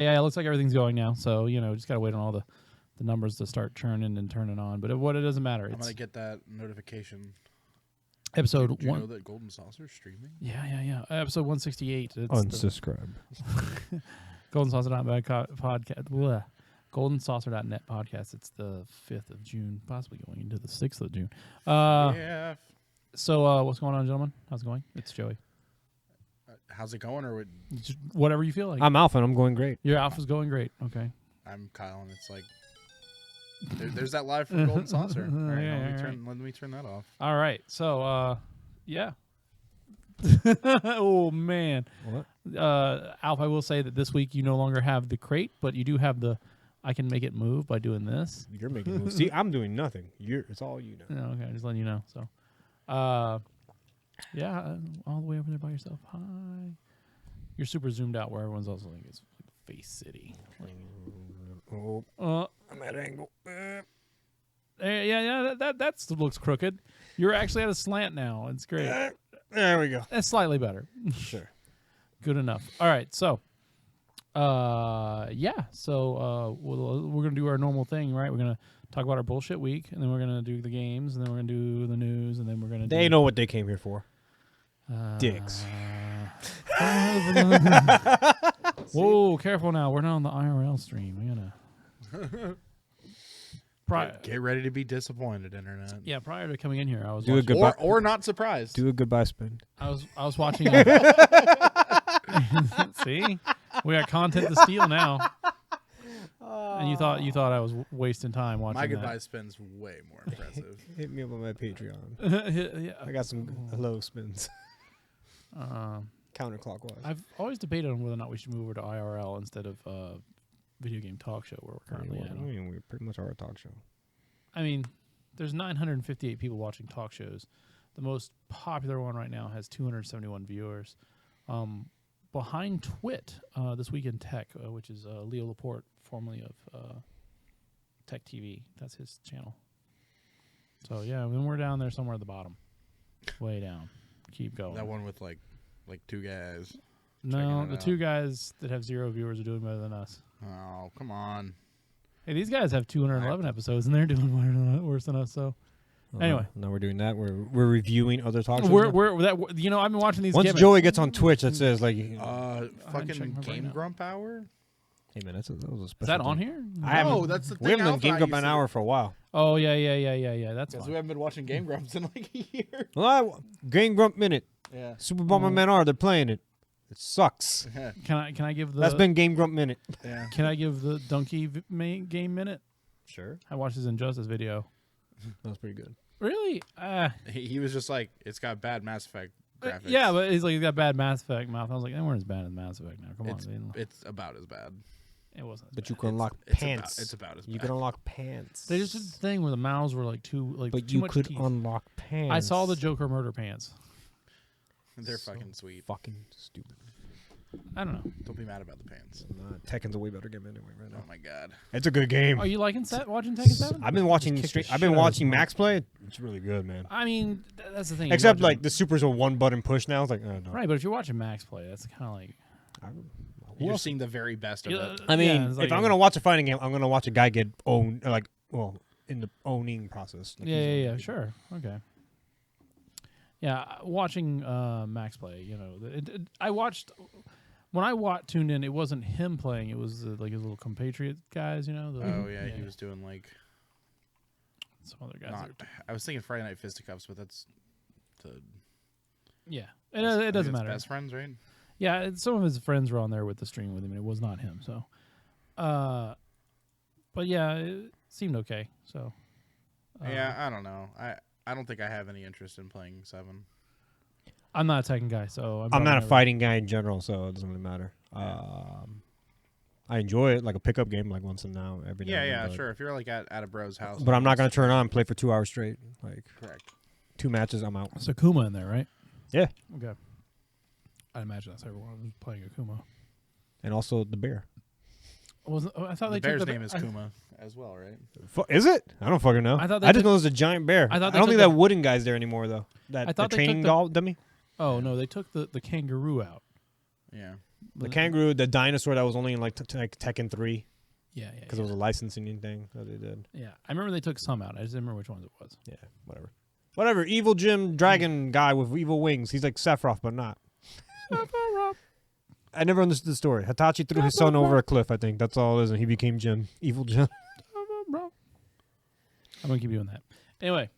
Yeah, it looks like everything's going now. So, just got to wait on all the numbers to start churning and turning on. But it doesn't matter. I'm going to get that notification. Episode Do you 1. know that Golden Saucer's streaming? Yeah. Episode 168. Unsubscribe. GoldenSaucer.net podcast. GoldenSaucer.net podcast. It's the 5th of June, possibly going into the 6th of June. Yeah. So, what's going on, gentlemen? How's it going? It's Joey. How's it going? Or Just whatever you feel like. I'm Alpha, and I'm going great. Your alpha's going great. Okay. I'm Kyle, and it's like there's that live from Golden Saucer. All right, Yeah, let me turn that off. All right. So, yeah. Oh, man. What? Alpha, I will say that this week you no longer have the crate, but you do have the I can make it move by doing this. You're making moves. See, I'm doing nothing. It's all you know. Okay, I'm just letting you know. So, yeah, all the way over there by yourself. Hi. You're super zoomed out where everyone's also like it's like Face City. I'm at angle. Yeah, that looks crooked. You're actually at a slant now. It's great. There we go. That's slightly better. Sure. Good enough. All right, so, yeah. So we're gonna do our normal thing, right? We're gonna talk about our bullshit week, and then we're gonna do the games, and then we're gonna do the news, and then we're gonna. They know what they came here for. Dicks. Whoa, careful now. We're not on the IRL stream. We gotta. Get ready to be disappointed, internet. Yeah, prior to coming in here, I was Do a watching, goodbye. Or not surprised. Do a goodbye spin. I was watching. See, we got content to steal now. And you thought I was wasting time watching. My that. goodbye spin's way more impressive. Hit me up on my Patreon. Yeah. I got some hello spins. Counterclockwise. I've always debated on whether or not we should move over to IRL instead of video game talk show where we're currently at. I mean, we pretty much are a talk show. I mean, there's 958 people watching talk shows. The most popular one right now has 271 viewers. Behind Twit, This Week in Tech, which is Leo Laporte, formerly of Tech TV. That's his channel. So, yeah, then we're down there somewhere at the bottom. Way down. Keep going. That one with like two guys. No, the two guys that have 0 viewers are doing better than us. Oh, come on. Hey, these guys have 211 episodes, and they're doing worse than us. So, anyway, now we're doing that. We're reviewing other talk shows. I've been watching these. Once Joey gets on Twitch, that says like, fucking Game Grump Hour. hey man, that was a special. Is that thing. on here? No, that's the thing. We haven't done Game Grump an hour for a while. Oh yeah. That's Because fine. we haven't been watching Game Grumps in like a year. Well, Game Grump Minute. Yeah. Super Bomberman R. They're playing it. It sucks. Can I give the? That's been Game Grump Minute. Yeah. Can I give the Donkey game minute? Sure. I watched his Injustice video. That was pretty good. Really? He was just like, it's got bad Mass Effect graphics. Yeah, but he's got bad Mass Effect mouth. I was like, they weren't as bad as Mass Effect now. Come on, man. It's about as bad. It wasn't. But you can unlock It's pants. It's about as bad. You can unlock pants. They just did the thing where the mouths were like But too you much could teeth. unlock pants. I saw the Joker murder pants. They're fucking sweet. Fucking stupid. I don't know. Don't be mad about the pants. Tekken's a way better game anyway right Oh now. my god. It's a good game. Are you liking watching Tekken 7? I've been watching Just kick the I've shit been out of watching his Max play. It's really good, man. I mean, that's the thing. Except You're like watching- the super's a one button push now. It's like, oh, no. right, but if you're watching Max play, that's kind of like. You're seeing the very best of it. I mean, it's like if I'm gonna watch a fighting game, I'm gonna watch a guy get owned, in the owning process. Like Yeah, sure, okay. Yeah, watching Max play, I watched when I tuned in. It wasn't him playing; it was like his little compatriot guys. Oh yeah, he was doing like some other guys. I was thinking Friday Night Fisticuffs, but that's Yeah, it doesn't matter. Best friends, right? Yeah, some of his friends were on there with the stream with him, and it was not him. So, but yeah, it seemed okay. So, Yeah, I don't know. I don't think I have any interest in playing 7. I'm not a Tekken guy, so I'm not a fighting guy in general, so it doesn't really matter. I enjoy it like a pickup game, like once in now every now. Yeah, and then, sure. If you're like at a bro's house, But I'm not gonna turn on and play for 2 hours straight. Like correct. 2 matches, I'm out. It's Akuma in there, right? Yeah, Okay. I imagine that's everyone who's playing Akuma. and also the bear. I thought The they bear's took name is Kuma as well, right? Is it? I don't fucking know. I thought they just took- know there's a giant bear. I I, thought they don't took think the- that wooden guy's there anymore though. That I thought the they took training the- doll dummy. Oh no, they took the kangaroo out. Yeah. The kangaroo, the dinosaur that was only in like Tekken 3 Yeah, because it was a licensing thing that they did. Yeah, I remember they took some out. I just didn't remember which ones it was. Yeah, whatever. Evil Jim dragon guy with evil wings. He's like Sephiroth, but not. I never understood the story. Hitachi threw his son over a cliff. I think that's all it is, and he became Jim. Evil Jim. I'm gonna keep doing that. Anyway,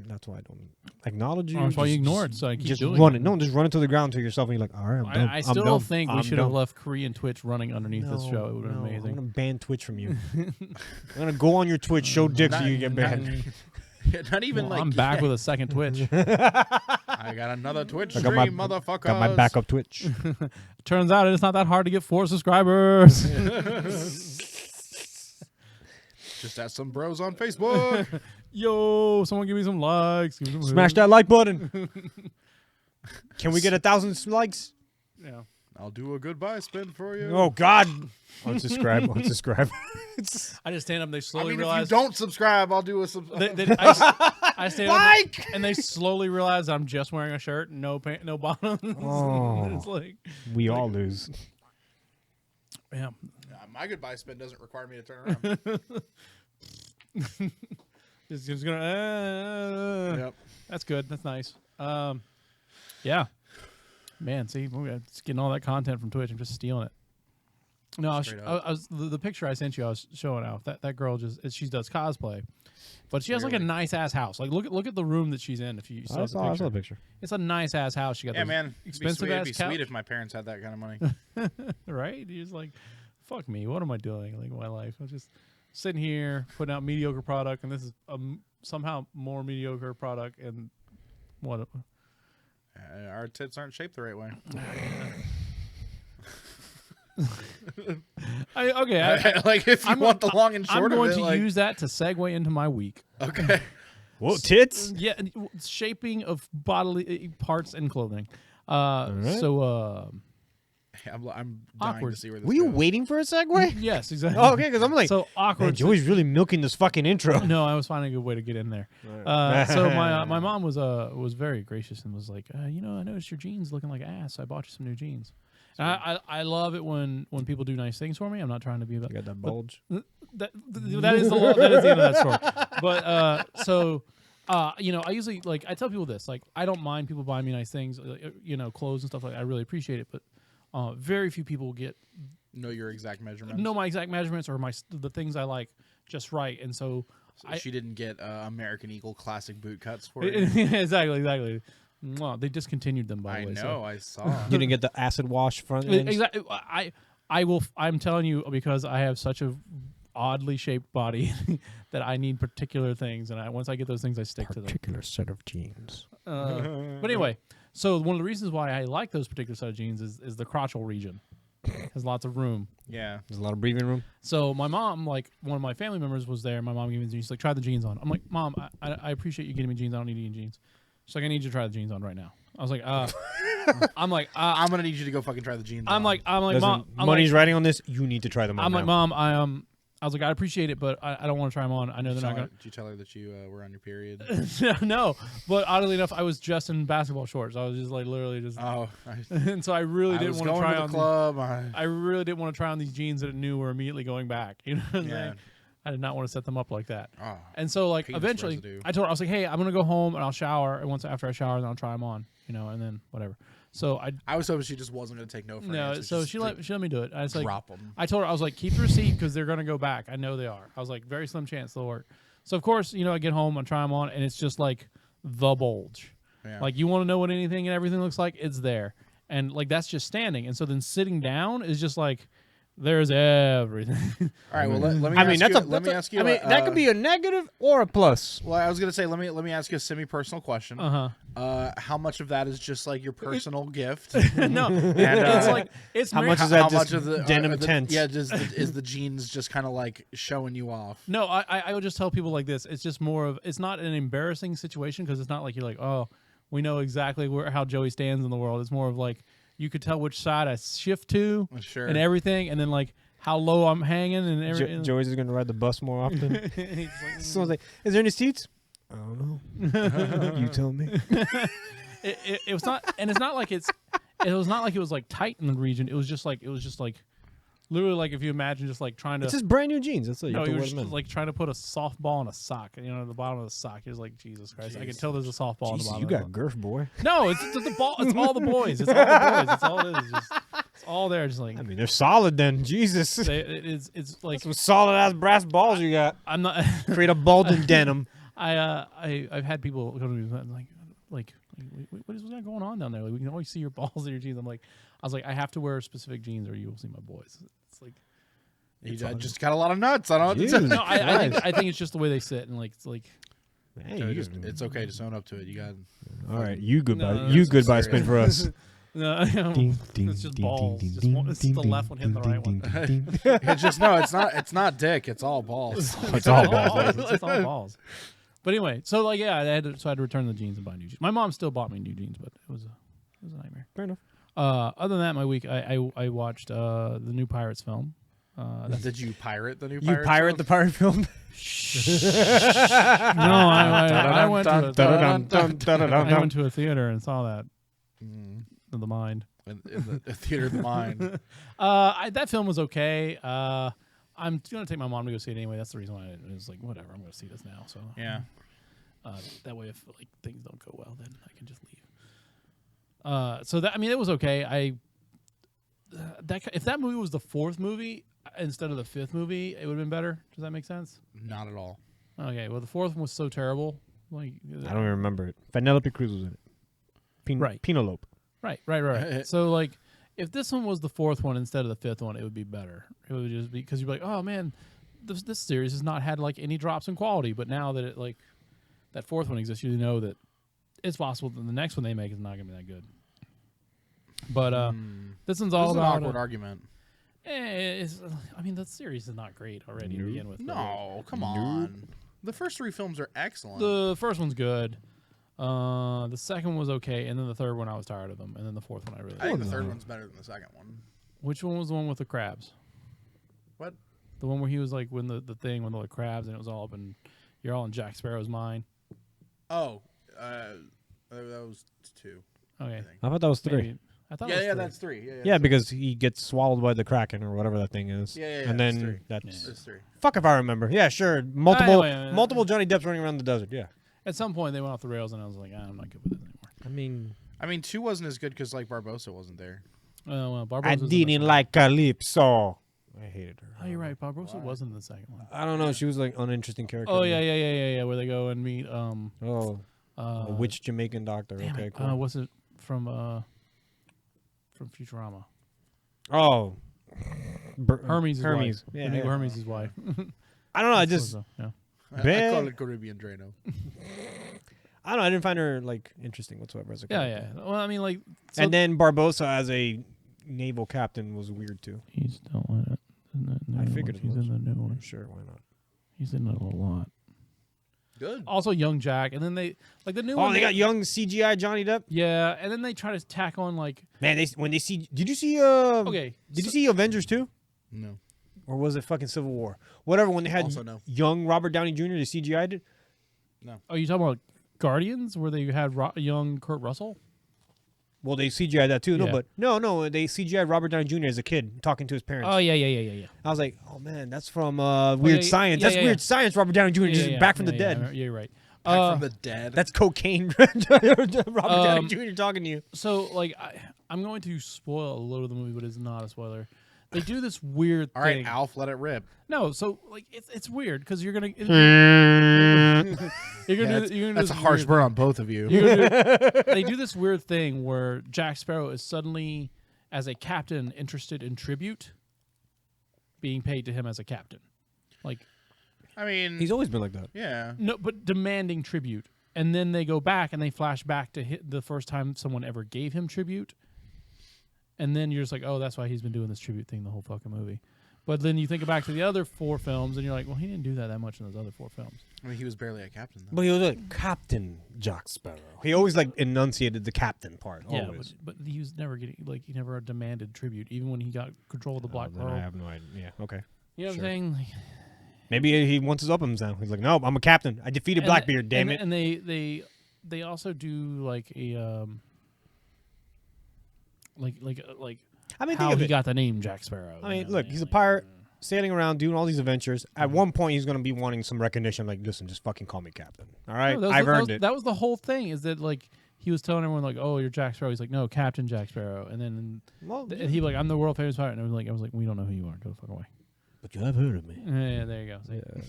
that's why I don't acknowledge you. That's why you ignore it. So I keep just doing run it. it. No, just run it to the ground to yourself, and you're like, all right, I'm done. I still don't think we should have left Korean Twitch running underneath this show. It would have been amazing. I'm gonna ban Twitch from you. I'm gonna go on your Twitch, show dick, so you get banned. Not even I'm back with a second Twitch. I got another Twitch stream, motherfucker. Got my backup Twitch. Turns out it's not that hard to get 4 subscribers. Just ask some bros on Facebook. Yo, someone give me some likes. Smash that like button. Can we get 1,000 likes? Yeah. I'll do a goodbye spin for you. Oh God! Unsubscribe. I just stand up. And they slowly if you realize. don't subscribe, I'll do a I stand Like! up and they slowly realize I'm just wearing a shirt, no pants, no bottoms. Oh. It's like We all lose. yeah. My goodbye spin doesn't require me to turn around. Just gonna. Yep. That's good. That's nice. Yeah. Man, see, we're just getting all that content from Twitch. I'm just stealing it. No, I was the picture I sent you. I was showing off that girl she does cosplay, but she has like a nice ass house. Like look at the room that she's in. If you saw I saw the picture. It's a nice ass house. She got expensive it'd ass be couch. sweet if my parents had that kind of money. Right? He's like, fuck me. What am I doing? Like my life. I'm just sitting here putting out mediocre product, and this is somehow more mediocre product. And what? Our tits aren't shaped the right way. Like if you want the long and short I'm going of it, to use that to segue into my week. Okay. Whoa, tits? Yeah, shaping of bodily parts and clothing. Right. So I'm dying awkward. to see where this Were you goes. waiting for a segue? yes, exactly. Oh, okay, because I'm like, so awkward. man, Joey's really milking this fucking intro. No, I was finding a good way to get in there. Right. So my mom was very gracious and was like, I noticed your jeans looking like ass. I bought you some new jeans. And I love it when people do nice things for me. I'm not trying to be about You got that bulge? that is the end of that story. But I usually I tell people this, like I don't mind people buying me nice things, clothes and stuff like that. I really appreciate it, but very few people know your exact measurements. know my exact measurements or the things I like just right, and so she didn't get American Eagle classic boot cuts for you. exactly. Well, they discontinued them by the way. I know, So. I saw. You didn't get the acid wash front ends? Exactly. I will. I'm telling you because I have such a oddly shaped body that I need particular things, and once I get those things, I stick to them. Particular set of jeans. But anyway, so one of the reasons why I like those particular set of jeans is the crotchal region. Has lots of room. Yeah. There's a lot of breathing room. So my mom, one of my family members was there. My mom gave me the jeans. She's like, try the jeans on. I'm like, Mom, I appreciate you getting me jeans. I don't need any jeans. She's like, I need you to try the jeans on right now. I was like, I'm like, I'm gonna need you to go fucking try the jeans. I'm like, Listen, Mom, money's riding on this. You need to try them on. I'm like, now. Mom, I was like, I appreciate it, but I don't want to try them on. I know they're not going to. Did you tell her that you were on your period? No, but oddly enough, I was just in basketball shorts. I was just like literally just. Oh. And so I really didn't want to try on. Club. I really didn't want to try on these jeans that I knew were immediately going back. You know what I'm saying? I did not want to set them up like that. Oh, and so penis eventually, residue. I told her, I was like, hey, I'm going to go home and I'll shower. And after I shower, then I'll try them on. And then whatever. So I was hoping she just wasn't going to take no for an answer. So she let me do it. I was like, drop them. I told her, I was like, keep the receipt because they're going to go back. I know they are. I was like, very slim chance they'll work. So of course, I get home, I try them on, and it's just like the bulge. Yeah. Like you want to know what anything and everything looks like, it's there. And like that's just standing. And so then sitting down is just like there's everything. All right. Well, let me ask you. That could be a negative or a plus. Well, I was gonna say, let me ask you a semi-personal question. How much of that is just like your personal gift? No, it's like it's how mar- much is that? How Just much of the denim tent? Yeah, is the jeans just kind of like showing you off? No, I would just tell people like this. It's just more of it's not an embarrassing situation because it's not like you're like, oh, we know exactly how Joey stands in the world. It's more of like you could tell which side I shift to and everything, and then like how low I'm hanging and everything. Joey's is going to ride the bus more often. Someone's like, is there any seats? I don't know. You tell me. It was not, and it's not like it's it was not like it was like tight in the region. It was just like literally like if you imagine just like trying to. It's just brand new jeans. That's it. No, he was just like trying to put a softball in a sock. You know, at the bottom of the sock. He was like, Jesus Christ! I can tell there's a softball in the bottom. You got girth, boy. No, it's the ball. It's all the boys. It's all the boys. It's all it is. It's all there. Just like I mean, they're solid then. Jesus. it's like Some solid ass brass balls you got. I'm not. Create a Bolden denim. I've had people come to me and like what is going on down there? Like we can always see your balls in your jeans. I was like, I have to wear specific jeans or you will see my boys. It's like You just got a lot of nuts. I don't know what to Jeez. say. no, I think it's just the way they sit and like it's like Hey, It's okay to own up to it. You got. all right, you goodbye. No, you that's goodbye serious. spin for us. no, it's just balls. It's the left one hitting the right one. It's just no. It's not dick. It's all balls. It's all balls. It's all balls. But anyway, so like yeah, I had to return the jeans and buy new jeans. My mom still bought me new jeans, but it was a nightmare. Fair enough. Other than that, my week I watched the new Pirates film. Did you pirate the new? You pirate the pirate film? No, I went to a theater and saw that. In the mind. In the theater of the mind. That film was okay. I'm gonna take my mom to go see it anyway. That's the reason why it was like whatever. I'm gonna see this now. So Yeah. that way, if like things don't go well, then I can just leave. So that it was okay. If that movie was the fourth movie instead of the fifth movie, it would have been better. Does that make sense? Not at all. Okay. Well, the fourth one was so terrible. Like I don't even remember it. Penelope Cruz was in it. Right. Penelope. Right. So like, if this one was the fourth one instead of the fifth one, it would be better. It would just be because you'd be like, oh man, this series has not had like any drops in quality. But now that it like that fourth one exists, you know that it's possible that the next one they make is not gonna be that good. But this one's all This is about an awkward argument. the series is not great already to begin with. No, come on. The first three films are excellent. The first one's good. The second was okay, and then the third one I was tired of them, and then the fourth one I really. I think liked. the third one's better than the second one. Which one was the one with the crabs? What? The one where he was like when the thing with all the crabs and it was all up and you're all in Jack Sparrow's mind. Oh, that was two. Okay, I thought that was three. maybe. I thought it was Yeah, three. that's three. Yeah, because he gets swallowed by the Kraken or whatever that thing is. Yeah, and that's then three. that's It's three. fuck if I remember. Yeah, sure. Multiple Anyway, multiple Johnny Depps running around the desert. Yeah. At some point they went off the rails and I was like, I'm not good with this anymore. I mean, two wasn't as good because like Barbosa wasn't there. Well, Barbosa I was in the didn't second like Calypso. I hated her. one. Oh, you're right. Barbosa wasn't in the second one. I don't know. She was like uninteresting character. Oh yeah. Where they go and meet Oh, a witch Jamaican doctor. damn Okay, it. cool. Was it from Futurama? Oh, Hermes' Hermes. wife. Yeah, They meet yeah. Hermes' wife. I don't know. I just yeah. I Ben- call it Caribbean Drano. I don't know. I didn't find her like interesting whatsoever as a character. Yeah. Well, I mean, like, so And then Barbosa as a naval captain was weird too. he's still in it. I figured it he's was. in the new one. Sure, why not? He's in it a lot. Good. Also, young Jack, and then they like the new Oh, one. they got young CGI Johnny Depp. Yeah, and then they try to tack on like Man, when they see, did you see? okay, Did you see Avengers 2? No. Or was it fucking Civil War? Whatever. When they had Also no. young Robert Downey Jr., they CGI'd it. Are you talking about Guardians where they had young Kurt Russell? Well, they CGI'd that too. Yeah. No, they CGI'd Robert Downey Jr. as a kid talking to his parents. Oh yeah. I was like, oh man, that's from Weird Science. That's Weird Science. Robert Downey Jr. just back from the dead. Yeah, you're right. Back from the dead. That's cocaine. Robert Downey Jr. talking to you. So like I'm going to spoil a little of the movie, but it's not a spoiler. They do this weird All thing. right, Alf, let it rip. No, so like it's weird because you're gonna That's a harsh burn on both of you. They do this weird thing where Jack Sparrow is suddenly, as a captain, interested in tribute being paid to him as a captain. Like, I mean, He's always been like that. yeah. no, but demanding tribute. And then they go back and they flash back to the first time someone ever gave him tribute. And then you're just like, oh, that's why he's been doing this tribute thing the whole fucking movie. But then you think back to the other 4 films and you're like, well, he didn't do that much in those other 4 films. I mean, he was barely a captain, though. But he was like Captain Jack Sparrow. He always like enunciated the captain part. Yeah, Always. but he was never getting, like, he never demanded tribute, even when he got control of the Black Then Pearl. I have no idea. Yeah, okay. You know what I'm Sure. saying? Like, Maybe he wants his uppums now. He's like, no, I'm a captain. I defeated Blackbeard. Damn it. And they also do like a I mean, how think of he it. got the name Jack Sparrow. I mean, look, he's a pirate sailing around doing all these adventures. At one point, he's gonna be wanting some recognition. Like, listen, just fucking call me captain. All right, No, I've earned it. That was the whole thing. Is that like he was telling everyone like, "Oh, you're Jack Sparrow." He's like, "No, Captain Jack Sparrow." And then and he like, "I'm the world famous pirate." And I was like, "We don't know who you are. Go the fuck away." But you have heard of me. Yeah, there you go. See? Yeah.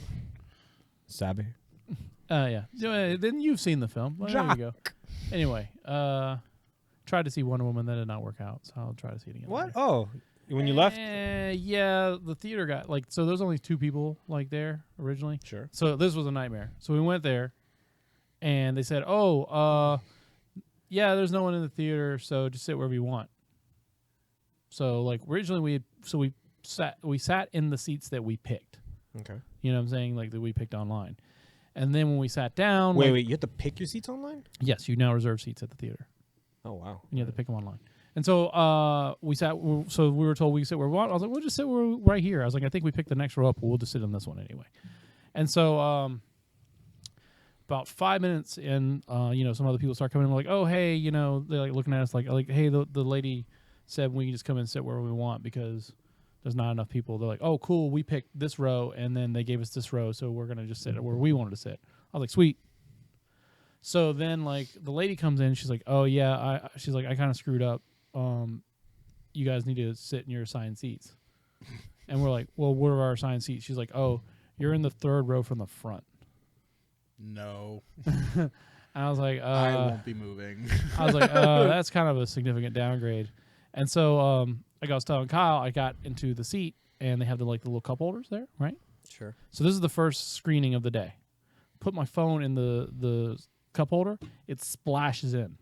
Sabi. Yeah. Then you've seen the film. Well, there you go. Anyway, tried to see Wonder Woman. That did not work out, so I'll try to see it again. What? later. Oh, when you left? Yeah, the theater got like, so there's only 2 people like there originally. Sure. So this was a nightmare. So we went there, and they said, "Oh, yeah, there's no one in the theater, so just sit wherever you want." So like originally we sat in the seats that we picked. Okay. You know what I'm saying? Like that we picked online. And then when we sat down, Wait, you have to pick your seats online? yes, you now reserve seats at the theater. Oh wow. And you have to pick them online. And so we sat. So we were told we could sit where we want. I was like, we'll just sit right here. I was like, I think we picked the next row up. We'll just sit on this one anyway. And so about 5 minutes in, some other people start coming in. We're like, oh hey, they're like looking at us like hey, the lady said we can just come and sit where we want because there's not enough people. They're like, oh cool, we picked this row and then they gave us this row, so we're gonna just sit where we wanted to sit. I was like, sweet. So then like the lady comes in. She's like, oh yeah, she's like, I kind of screwed up. You guys need to sit in your assigned seats. And we're like, well, what are our assigned seats? She's like, oh, you're in the 3rd row from the front. No. And I was like, I won't be moving. I was like, that's kind of a significant downgrade. And so I was telling Kyle, I got into the seat and they have the little cup holders there, right? Sure. So this is the first screening of the day. Put my phone in the cup holder, it splashes in.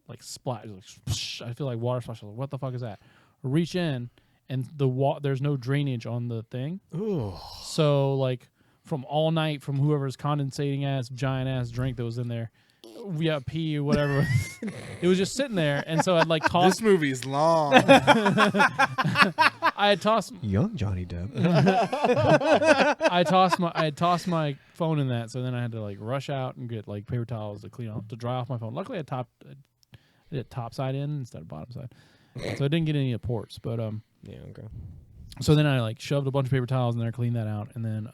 Like splash, I feel like water splash. Like, what the fuck is that? I reach in, and there's no drainage on the thing. Ooh. So like from all night, from whoever's condensating giant ass drink that was in there, we got pee or whatever. It was just sitting there, and so I'd like toss. This movie's long. I had tossed Young Johnny Depp. I had tossed my phone in that, so then I had to like rush out and get like paper towels to dry off my phone. Luckily, I did it top side in instead of bottom side, so I didn't get any of the ports. But yeah, okay. So then I like shoved a bunch of paper towels in there, cleaned that out, and then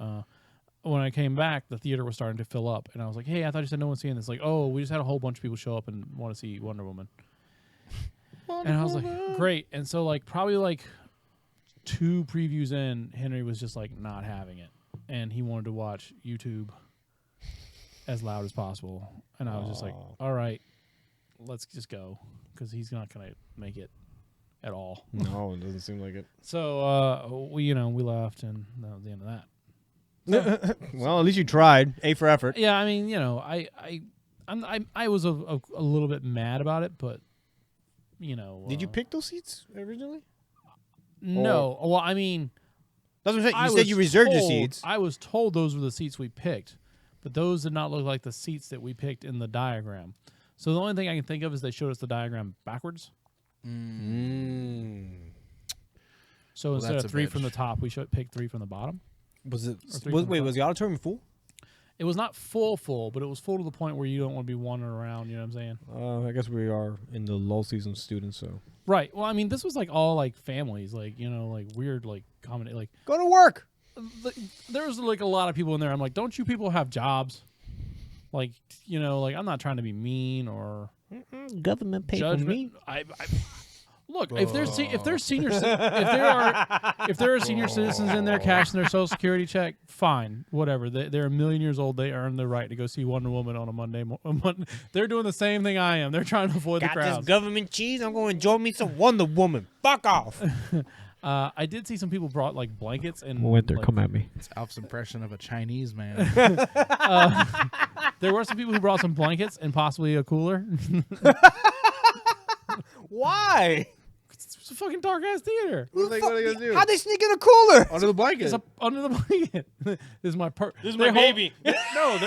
when I came back, the theater was starting to fill up, and I was like, "Hey, I thought you said no one's seeing this." Like, "Oh, we just had a whole bunch of people show up and want to see Wonder Woman." And I was like, "Great!" And so like probably like 2 previews in, Henry was just like not having it, and he wanted to watch YouTube as loud as possible, and I was just like, "All right, let's just go," because he's not gonna make it at all. No, it doesn't seem like it. So we left, and that was the end of that. Well, at least you tried. A for effort. Yeah, I mean, I was a little bit mad about it, but Did you pick those seats originally? No. Well, I mean, that's what I'm saying. You said you reserved your seats. I was told those were the seats we picked, but those did not look like the seats that we picked in the diagram. So the only thing I can think of is they showed us the diagram backwards. So instead of 3 from the top, we picked 3 from the bottom. Was the auditorium full? It was not full, but it was full to the point where you don't want to be wandering around. You know what I'm saying? I guess we are in the lull season students, so. Right. Well, I mean, this was like all like families, like like weird, like comedy, like go to work. There was like a lot of people in there. I'm like, don't you people have jobs? Like, like I'm not trying to be mean or government pay for me. Look, if there are senior citizens in there cashing their Social Security check, fine, whatever. They're a million years old. They earn the right to go see Wonder Woman on a Monday. They're doing the same thing I am. They're trying to avoid the crowds. Got this government cheese. I'm going to enjoy me some Wonder Woman. Fuck off. I did see some people brought like blankets and Winter, come at me. It's Alf's impression of a Chinese man. There were some people who brought some blankets and possibly a cooler. Why? It's a fucking dark ass theater. What are they going to do? How'd they sneak in a cooler? Under the blanket. Under the blanket. This is my purse. This is my baby. No,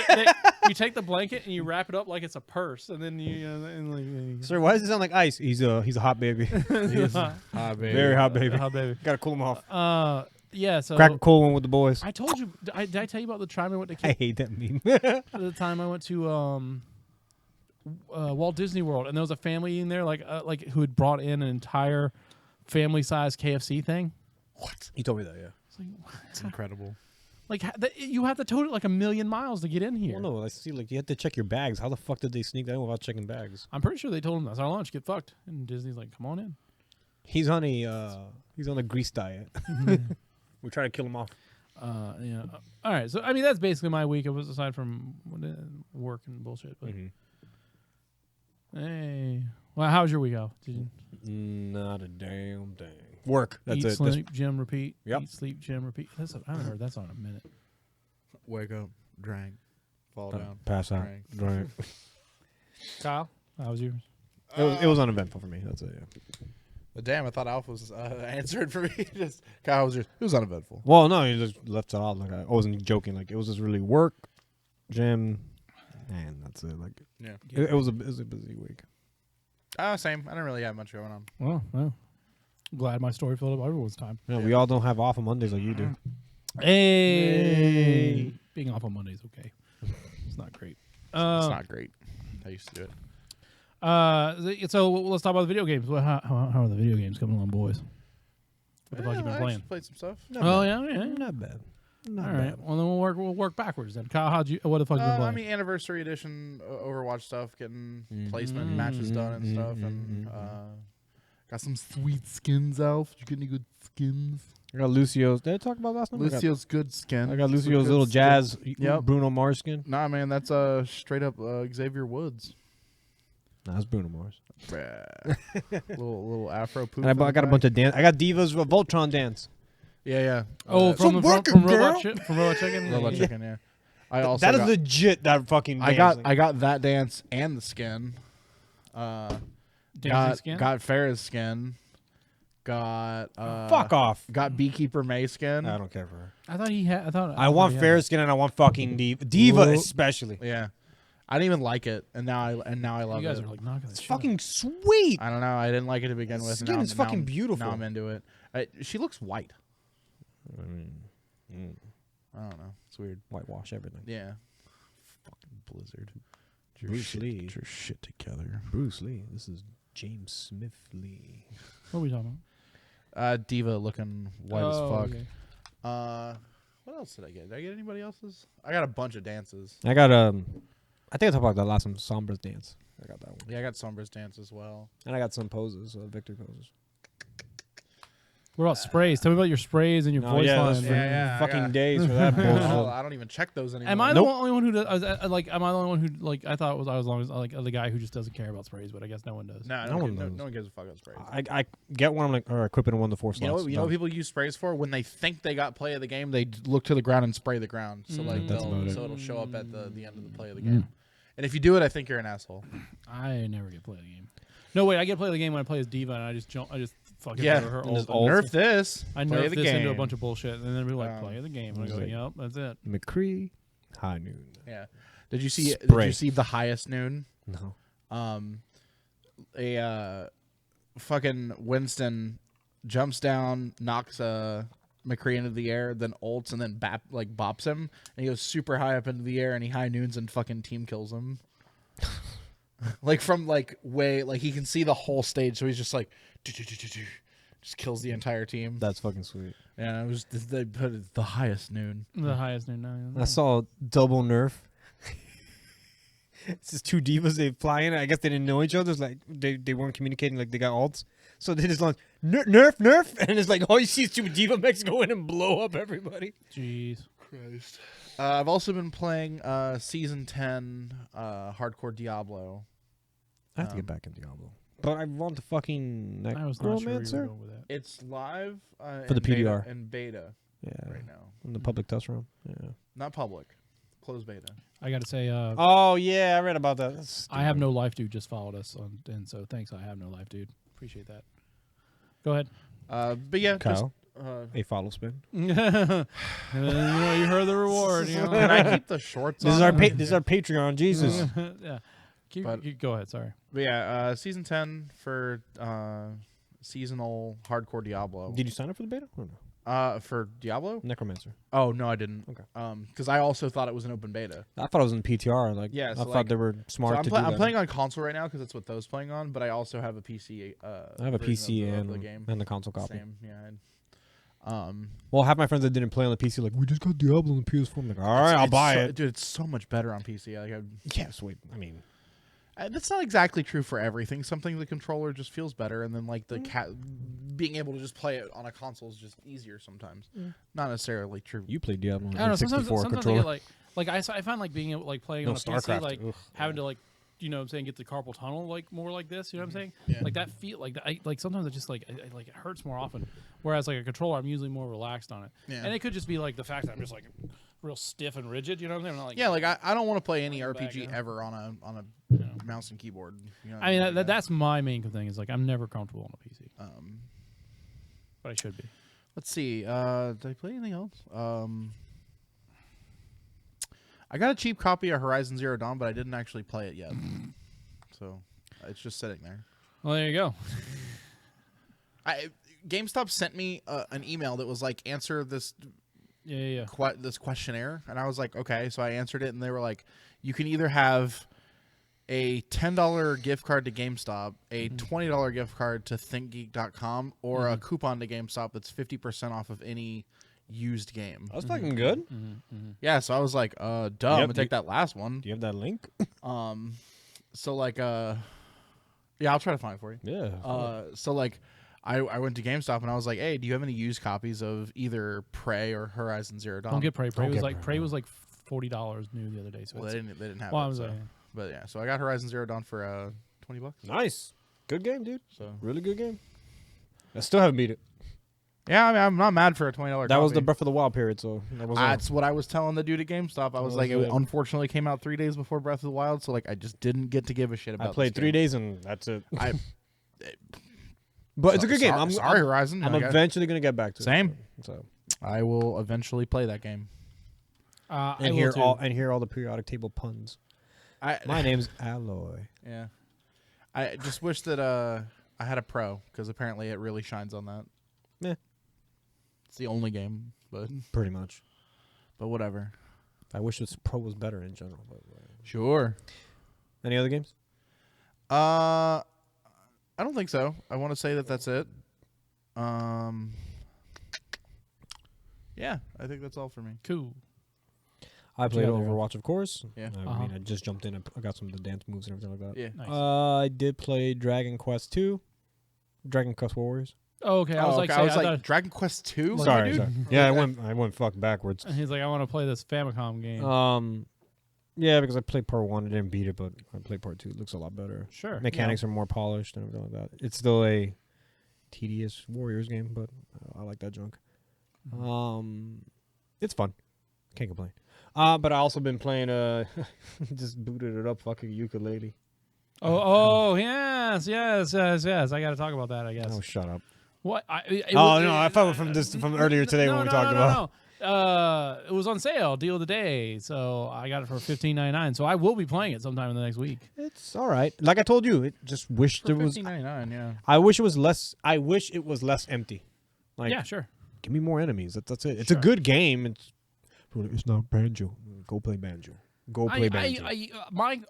you take the blanket and you wrap it up like it's a purse, and then you. Sir, why does it sound like ice? He's a hot baby. He's hot baby. Very hot baby. Hot baby. Gotta cool him off. Yeah. So crack a cool one with the boys. I told you. Did I tell you about the time I went to? I hate that meme. The time I went to Walt Disney World, and there was a family in there like who had brought in an entire family-sized KFC thing. What? You told me that, yeah. It's like, what? It's incredible. Like you have to total it like 1,000,000 miles to get in here. Well, no, I see. Like you had to check your bags. How the fuck did they sneak that in without checking bags? I'm pretty sure they told him that's our lunch. Get fucked. And Disney's like, come on in. He's on a grease diet. We're trying to kill him off. Yeah. All right. So I mean, that's basically my week. It was aside from work and bullshit. But hey, well, how's your week, Al? Did you Not a damn thing. Work. That's eat, it. sleep, gym, repeat? Yep. Eat, sleep, gym, repeat. I haven't heard that song in a minute. Wake up, drink, fall down, Pass out. drink. Right. Kyle, how was yours? It was uneventful for me. That's it. Yeah. But damn, I thought Alf was answered for me. Just Kyle was just it was uneventful. Well, no, you just left it out. Like I wasn't joking. Like it was just really work, gym, and that's it. Like Yeah. it was a busy week. Same. I didn't really have much going on. Well, glad my story filled up everyone's time. Yeah, we all don't have off on Mondays like you do. Hey, being off on Monday is okay. It's not great. It's not great. I used to do it. So let's talk about the video games. How are the video games coming along, boys? What the fuck you been I playing? actually played some stuff. Oh yeah. Not bad. Not All bad. right. Well, then we'll work backwards then. Kyle, what the fuck you been I playing? mean, anniversary edition Overwatch stuff, getting placement matches done and stuff, and got some sweet skins, Alf. Did you get any good skins? I got Lucio's. Did I talk about last night? Lucio's good skin. I got It's a Lucio's good little skin. jazz Yep. Bruno Mars skin. Nah, man, that's straight up Xavier Woods. Nah, that's Bruno Mars. little Afro poof. And I got a bunch of dance. I got Divas Voltron dance. Yeah. Oh, from Robot Chicken. Robot Yeah. Chicken. Yeah. I also That is got, legit. That fucking. I dance. got that dance and the skin. Dancing skin? Got Farrah's skin. Got Fuck off. Got Beekeeper May skin. I don't care for her. I thought he had. I want fair skin and I want fucking Diva Whoa. especially. Yeah, I didn't even like it, and now I love You guys it. are like knocking this It's shit fucking sweet. I don't know. I didn't like it to begin with. Skin now, is fucking now, beautiful. Now I'm into it. She looks white. I mean, I don't know. It's weird. whitewash everything. Yeah. Fucking Blizzard. Bruce Lee. Get your shit together. Bruce Lee. This is James Smith Lee. What are we talking Diva looking white about? as fuck. Okay. What else did I get? Did I get anybody else's? I got a bunch of dances. I got I think I talked about that last time. Sombra's dance. I got that one. Yeah, I got Sombra's dance as well. And I got some poses, Victor poses. What about sprays? Tell me about your sprays and your voice those line. for Yeah, I fucking got- days for that Oh, bullshit. I don't even check those anymore. Am I Nope. the only one who does? Am I the only one who like? I thought I was long as like the guy who just doesn't care about sprays, but I guess no one does. No, No no, one no, knows. no one gives a fuck about sprays. I get one. I'm like, all right, equip it in one of the four You know, slots. you know what people use sprays for? When they think they got play of the game, they look to the ground and spray the ground. So like, That's about it. so it'll show up at the end of the play of the game. And if you do it, I think you're an asshole. I never get play of the game. No, wait, I get play of the game when I play as Diva, and I just fucking Yeah, throw her and there's ult. Nerf this. I play nerf of the this game. into a bunch of bullshit, and then be like, Um, play of the game. And I go, like- yep, that's it. McCree, high noon. Yeah. Did you see? Did Spray. you see the highest noon? No. Fucking Winston jumps down, knocks McCree into the air, then ults, and then bops him, and he goes super high up into the air, and he high noons and fucking team kills him. Like from way he can see the whole stage, so he's just like just kills the entire team. That's fucking sweet. Yeah, it was they put it the highest noon. The highest noon now. I saw double nerf. It's just two divas. They fly in. I guess they didn't know each other. It's like they weren't communicating. Like they got ults, so they just launch nerf, and it's like all you see is two diva mechs go in and blow up everybody. Jeez. Christ. I've also been playing season 10 hardcore Diablo. I have to get back in Diablo, but I want the fucking I was not sure you were Necromancer. going with that. It's live For the PDR. in beta Yeah, right now. in the public test room. Yeah. Not public, closed beta. I got to say, Oh yeah, I read about that. That's I have stupid. no life, dude. Just followed us on, and so thanks. I have no life, dude. Appreciate that. Go ahead. But yeah, Kyle. just A follow spin. You heard the reward. You know? can I keep the shorts This on? is our this is our Patreon. Jesus. Yeah. But- Go ahead. Sorry. But yeah, season 10 for seasonal hardcore Diablo. Did you sign up for the beta? Or no? For Diablo? Necromancer. Oh no, I didn't. Okay. Because I also thought it was an open beta. I thought it was in PTR. Like, Yeah, I so, thought like- they were smart So to do I'm that. playing on console right now because that's what those playing on. But I also have a PC. I have a version PC of and the game. and the console copy. Same, yeah. Well, half my friends that didn't play on the PC like, we just got Diablo on the PS4. I'm like, all right, I'll buy it. Dude. It's so much better on PC. Yeah, sweet. I mean, That's not exactly true for everything. Something the controller just feels better, and then like the being able to just play it on a console is just easier sometimes. Not necessarily true. you played Diablo on I don't know. Sometimes, 64 sometimes I controller. get like I find like being able like playing No, on a PC StarCraft. like Ugh. having to like what I'm saying get the carpal tunnel like more like this. You know what I'm saying? Yeah. Like that feel like like sometimes it just like like it hurts more often. Whereas like a controller, I'm usually more relaxed on it. Yeah. And it could just be like the fact that I'm just like real stiff and rigid. You know what I'm saying? I'm not, like, Yeah, like I don't want to play any Lean back, RPG yeah. ever on a mouse and keyboard. You know what I mean mean? that's my main thing is like I'm never comfortable on a PC, Um, but I should be. let's see. Did I play anything else? I got a cheap copy of Horizon Zero Dawn, but I didn't actually play it yet. So it's just sitting there. Well, there you go. GameStop sent me an email that was like, answer this Yeah. this questionnaire, and I was like, okay. So I answered it, and they were like, you can either have a $10 gift card to GameStop, a $20 gift card to ThinkGeek.com, or a coupon to GameStop that's 50% off of any used game. That's fucking good. Yeah, so I was like, duh, I'm gonna take that last one. Do you have that link? So like, yeah, I'll try to find it for you. Yeah. So like, I went to GameStop and I was like, hey, do you have any used copies of either Prey or Horizon Zero Dawn? Don't get Prey. Prey Don't was get like Prey, Prey was like $40 new the other day. So Well, it's, they didn't have well, it. I was so. like, But yeah, so I got Horizon Zero Dawn for $20. Nice. Good game, dude. So Really good game. I still haven't beat it. yeah, I mean, I'm not mad for a $20. That was the copy. Breath of the Wild period, so that was That's what I was telling the dude at GameStop. I was That like, was it it. unfortunately came out 3 days before Breath of the Wild, so like I just didn't get to give a shit about. I played this 3 game. days and that's it. I But it's a good game. Sorry, Horizon. I'm Like, eventually gonna get back to Same. it. So I will eventually play that game. I and will hear all the periodic table puns. My name's Alloy. Yeah. I just wish that I had a Pro because apparently it really shines on that. Yeah. It's the only game, but Pretty much. whatever. I wish this Pro was better in general. But, Sure. any other games? I don't think so. I want to say that that's it. Yeah, I think that's all for me. Cool. I played got there? Overwatch, of course. Yeah. I mean, I just jumped in and I got some of the dance moves and everything like that. Yeah. Nice. I did play Dragon Quest 2, Dragon Quest Warriors. Oh, okay. I was like, I was saying, like Dragon Quest 2? Sorry, dude? sorry. Yeah, I went fuck backwards. and he's like, I want to play this Famicom game. Yeah, because I played part 1, I didn't beat it, but I played part 2. It looks a lot better. Sure. Mechanics are more polished and everything like that. It's still a tedious Warriors game, but I like that junk. It's fun. Can't complain. But I also been playing just booted it up fucking ukulele. Oh, yes. I got to talk about that, I guess. Oh, shut up. What? I thought from earlier today when we talked about. No. It was on sale, deal of the day. So I got it for $15.99. So I will be playing it sometime in the next week. It's all right. Like I told you, it just wished For there was. $15.99, yeah. I wish it was less. I wish it was less empty. Like, Yeah, sure. give me more enemies. That's it. It's Sure. a good game. It's not Banjo. Go play Banjo. Go play Banjo.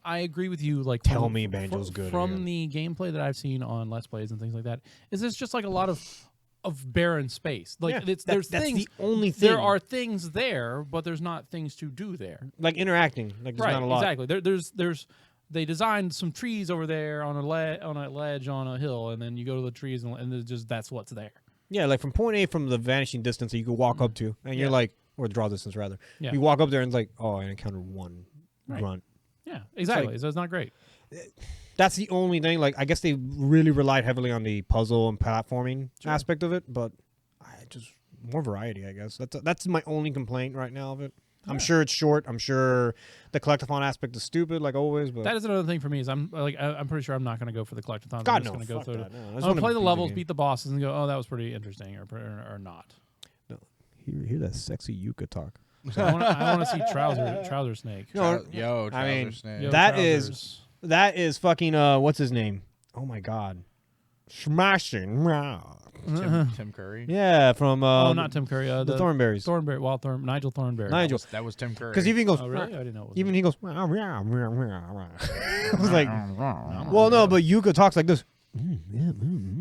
I agree with you. Like, Tell me Banjo's good From again. the gameplay that I've seen on Let's Plays and things like that, is it's just like a lot of barren space. Like Yeah, there's that's things. the only thing. There are things there, but there's not things to do there. like interacting. Like there's Right. not a lot. Exactly. There's. They designed some trees over there on a ledge on a hill, and then you go to the trees, and it's just that's what's there. Yeah, like from point A from the vanishing distance that you could walk up to, and you're Yeah. like, or draw distance rather. Yeah. You walk up there and it's like, oh, I encountered one Right. grunt. Yeah. Exactly. So it's not great. That's the only thing. Like, I guess they really relied heavily on the puzzle and platforming aspect of it, but I just more variety, I guess. That's my only complaint right now of it. I'm sure it's short. I'm sure the collectathon aspect is stupid, like always. But That is another thing for me. Is I'm pretty sure I'm not going to go for the collectathon. God I'm just no, going to go fuck through. that. No, I I'm just going to wanna play the beat levels, game. beat the bosses, and go, oh, that was pretty interesting, or not. Hear that sexy Yuka talk. I want to see trouser snake. No, Yo, I mean, Trouser Snake. Yo, that Trousers. That is fucking what's his name? Oh my god, Smashing. Tim Curry. Yeah, from oh, not Tim Curry. the Thornberries. Nigel Thornberry. Nigel. That was Tim Curry. Because even goes. Oh, really? I didn't know. It was Even him. he goes. I was like, well, no, but Yuka talks like this.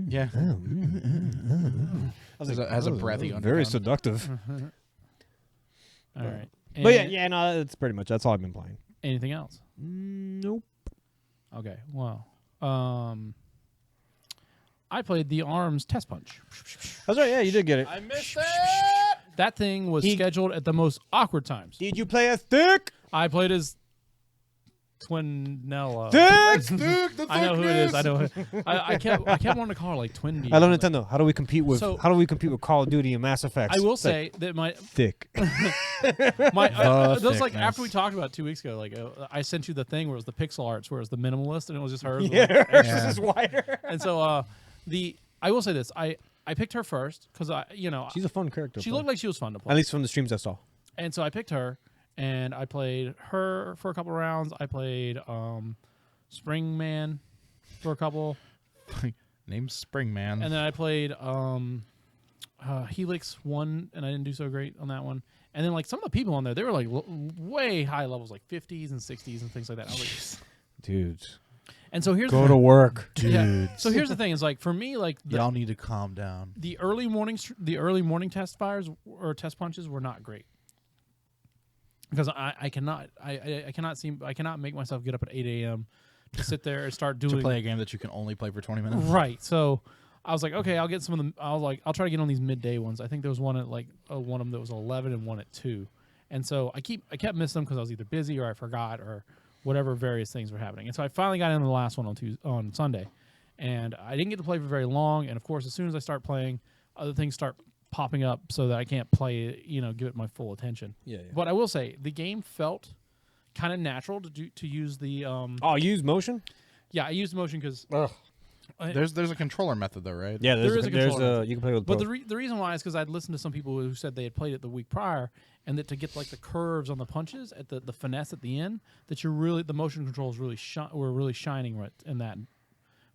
Yeah. I was like, has a breathy very undertone. seductive. All right. But And yeah, no, that's pretty much that's all I've been playing. Anything else? Nope. Okay. Well, I played the ARMS Test Punch. That's right. Yeah, you did get it. I missed it. That thing was scheduled at the most awkward times. Did you play as Thick? I played as Twinella. Thick. I know who it is. I know. I kept wanting to call her like Twin D. I love Nintendo. How do we compete with So- Call of Duty and Mass Effect? I will say that my Thick. those like after we thickness. talked about it 2 weeks ago, like I sent you the thing where it was the pixel arts, where it was the minimalist, and it was just hers. Yeah, Like, hers is just wider. and so I will say this, I picked her first because She's a fun character. she to play. looked like she was fun to play, At least from the streams I saw. and so I picked her, and I played her for a couple rounds. I played Spring Man for a couple, Name's Spring Man. and then I played Helix 1, and I didn't do so great on that one. And then like some of the people on there, they were like way high levels, like 50s and 60s and things like that. I was like, Dude. and so here's Go to work. yeah. So here's the thing: is like for me, like Y'all need to calm down. the early morning test fires or test punches were not great because I cannot make myself get up at 8 a.m. to sit there and start doing To play a game that you can only play for 20 minutes. right. So I was like, okay, I'll get some of them. I'll try to get on these midday ones. I think there was one at like one of them that was 11 and one at 2, and so I kept missing them because I was either busy or I forgot or whatever various things were happening. And so I finally got into the last one on Sunday, and I didn't get to play for very long. And of course, as soon as I start playing, other things start popping up so that I can't play, give it my full attention. Yeah. But I will say the game felt kind of natural to use the. Oh, use motion? Yeah, I used motion because. There's a controller method though, right? Yeah, There is a controller. you can play with But both. the reason why is because I'd listened to some people who said they had played it the week prior, and that to get like the curves on the punches at the finesse at the end, that the motion controls were really shining right in that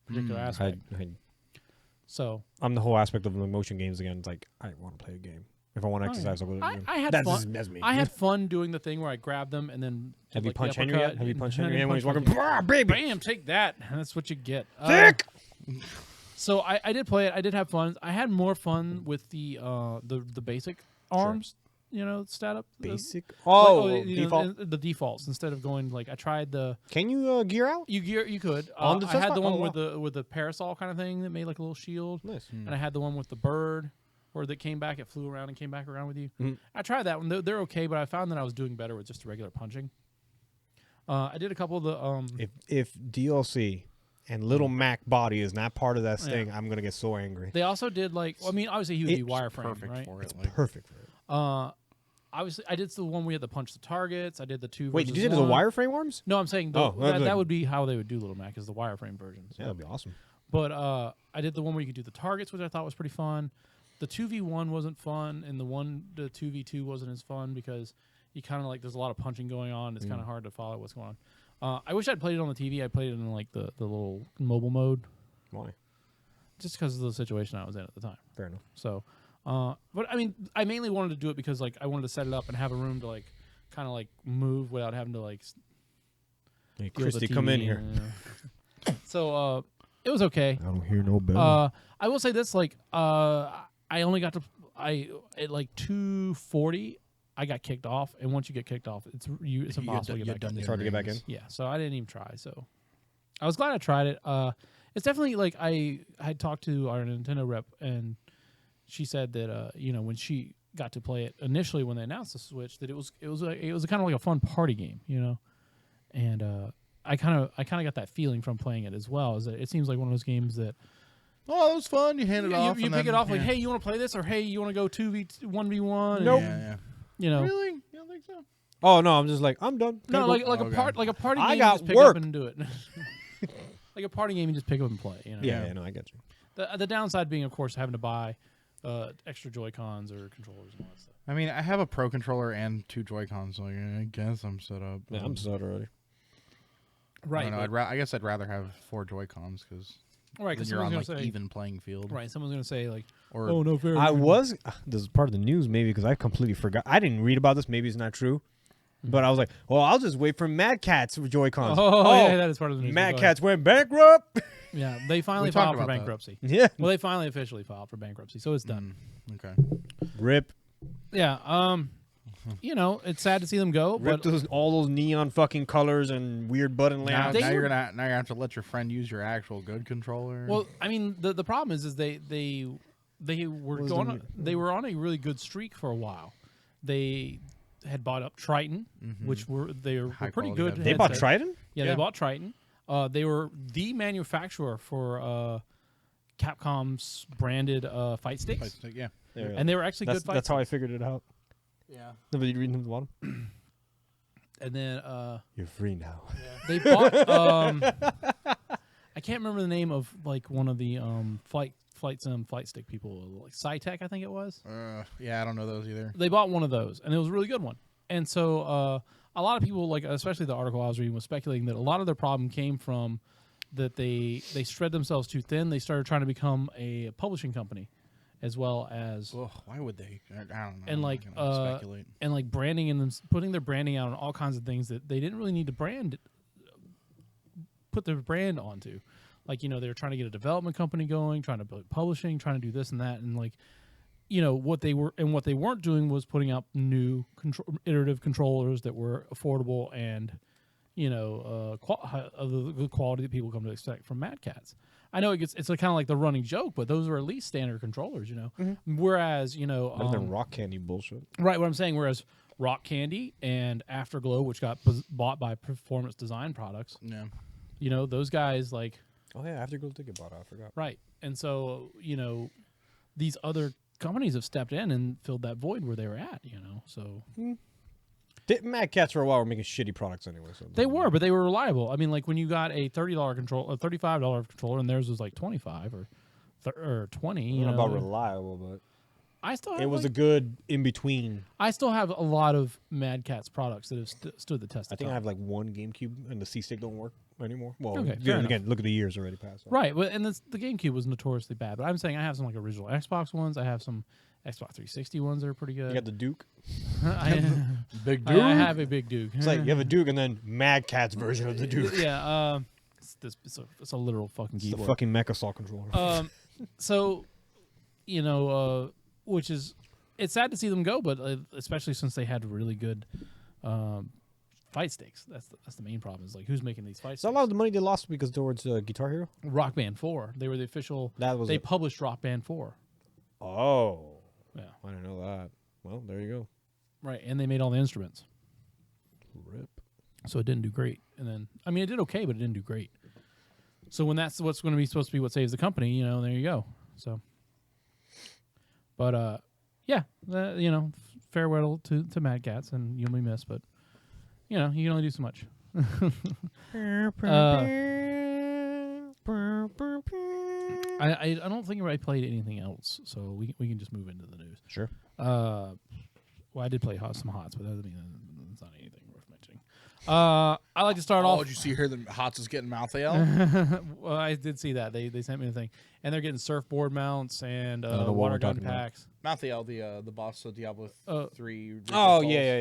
particular aspect. So I'm the whole aspect of the motion games again. It's like I want to play a game. If I want to exercise, I'll go to the game. I had that's fun. That's me. I had fun doing the thing where I grabbed them and then did, Have you like, the punched Henry uppercut yet? Have you and- punched and Henry then yet when he's punched walking? Henry. "Ah, baby, Bam! Take that. And that's what you get. thick." So I did play it. I did have fun. I had more fun with the basic arms, stat up. Basic. The defaults instead of going like I tried the Can you gear out? you could. On the I had test the box? one Oh, with the parasol kind of thing that made like a little shield, Nice. and I had the one with the bird, or that came back. It flew around and came back around with you. Mhm. I tried that one. They're okay, but I found that I was doing better with just the regular punching. I did a couple of the If DLC and Little Mac body is not part of that thing, I'm gonna get so angry. They also did like obviously he would be It's wireframe, Perfect right? for it. Like, Perfect for it. Obviously I did the one we had to punch the targets. I did the 2. Wait, did versus you do the 1. wireframe arms? No, I'm saying Oh, that like- would be how they would do Little Mac is the wireframe versions. Yeah, that'd be awesome. But I did the one where you could do the targets, which I thought was pretty fun. The 2v1 wasn't fun, and the 2v2 wasn't as fun because you kind of like there's a lot of punching going on. It's kind of hard to follow what's going on. I wish I'd played it on the TV. I played it in like the little mobile mode, Why? just because of the situation I was in at the time. Fair enough. So, but I mean, I mainly wanted to do it because like I wanted to set it up and have a room to like kind of like move without having to like. Hey, deal with the Christy, come in TV here. and, so it was okay. I don't hear no bell. I will say this: like, I only got to at like 240. I got kicked off, and once you get kicked off, it's impossible to get back in. It's hard to get back in. Yeah, so I didn't even try. So I was glad I tried it. It's definitely like I had talked to our Nintendo rep, and she said that when she got to play it initially when they announced the Switch, that it was kind of like a fun party game, and I kind of got that feeling from playing it as well. Is that it seems like one of those games that oh, that was fun. You hand it off. you and pick then, it off like, yeah. hey, you want to play this, or hey, you want to go 1v1? Nope. Yeah. Really? You don't think so? Oh no, I'm just like I'm done. No, Gotta go. like Okay. a party I game. got You just pick work. up and do it. Like a party game, you just pick up and play. Yeah, no, I get you. The downside being, of course, having to buy extra Joy-Cons or controllers and all that stuff. I mean, I have a Pro controller and 2 Joy-Cons, so I guess I'm set up. Yeah, I'm set already. I don't know. I guess I'd rather have 4 Joy-Cons because Right, then because you're on someone's like going to say, even playing field. right, someone's going to say, like, Or oh, no fair. This is part of the news maybe because I completely forgot. I didn't read about this. Maybe it's not true. But I was like, well, I'll just wait for Mad Catz Joy-Cons. Oh, yeah, that is part of the news. Mad Go Catz went bankrupt. Yeah, they finally We talked filed for about that. bankruptcy. Yeah. Well, they finally officially filed for bankruptcy, so it's done. Okay. Rip. Yeah, you know, it's sad to see them go, Rip but all those neon fucking colors and weird button Now, layouts. They you're were- gonna have to let your friend use your actual good controller. well, I mean, the problem is they were Was going the- on, they were on a really good streak for a while. They had bought up Triton, which were pretty quality good. headsets. They bought headsets. Triton? Yeah, Yeah. they bought Triton. They were the manufacturer for Capcom's branded fight sticks, yeah. and they were actually good fight That's how I sticks. figured it out. Yeah. Nobody reading the bottom? And then You're free now. they bought. I can't remember the name of like one of the flight stick people, like Cytec, I think it was. Yeah, I don't know those either. They bought one of those, and it was a really good one. And so a lot of people, like especially the article I was reading, was speculating that a lot of their problem came from that they spread themselves too thin. They started trying to become a publishing company, as well as Ugh, why would they? I don't know. and I'm like not gonna speculate. and like branding and them putting their branding out on all kinds of things that they didn't really need to put their brand onto. Like, you know, they were trying to get a development company going, trying to build publishing, trying to do this and that, and like, you know, what they weren't doing was putting out new iterative controllers that were affordable and, you know, of the quality that people come to expect from Mad Catz. I know it's kind of like the running joke, but those are at least standard controllers, you know. Whereas, you know, Other than rock candy bullshit. right, what I'm saying. Whereas Rock Candy and Afterglow, which got bought by Performance Design Products, Yeah. you know, those guys like. Oh, yeah, Afterglow did get bought out. I forgot. Right. And so, you know, these other companies have stepped in and filled that void where they were at, you know. So Mad Catz for a while were making shitty products anyway. So they were, but they were reliable. I mean, like when you got a $35 controller and theirs was like 25 or 20, I you don't know know. about reliable, but I still have it was a good in between. I still have a lot of Mad Catz products that have stood the test I of think time. I have like one GameCube and the C stick don't work anymore. Well, Okay, fair again, enough. again, look at the years already passed. So. Right, but and the GameCube was notoriously bad. But I'm saying I have some like original Xbox ones. I have some Xbox 360 ones that are pretty good. You got the Duke. Big I have a big Duke. It's like you have a Duke and then Mad Catz version of the Duke. Yeah, it's a literal fucking It's the keyboard. fucking Mecha Saw controller. So, you know, which is it's sad to see them go, but especially since they had really good fight sticks. That's the main problem. Is like who's making these fight So a sticks? lot of the money they lost because towards Guitar Hero. Rock Band 4. They were the official. That was they it. published Rock Band 4. Oh, Yeah, I didn't know that. Well, there you go. right, and they made all the instruments, Rip. so it didn't do great. And then I mean, it did okay, but it didn't do great. So when that's what's going to be supposed to be what saves the company, you know, there you go. So, but yeah, you know, farewell to Mad Catz, and you'll be missed. But you know, you can only do so much. I don't think I played anything else, so we can just move into the news. Sure. Well, I did play some HOTS, but that doesn't mean it's not anything worth mentioning. I like to start Oh, off. did you see here the Hots is getting mouth ale? Well, I did see that they sent me the thing, and they're getting surfboard mounts and the one water we're gun talking about. packs. Mouth ale, the boss of Diablo 3. Oh, Falls. yeah.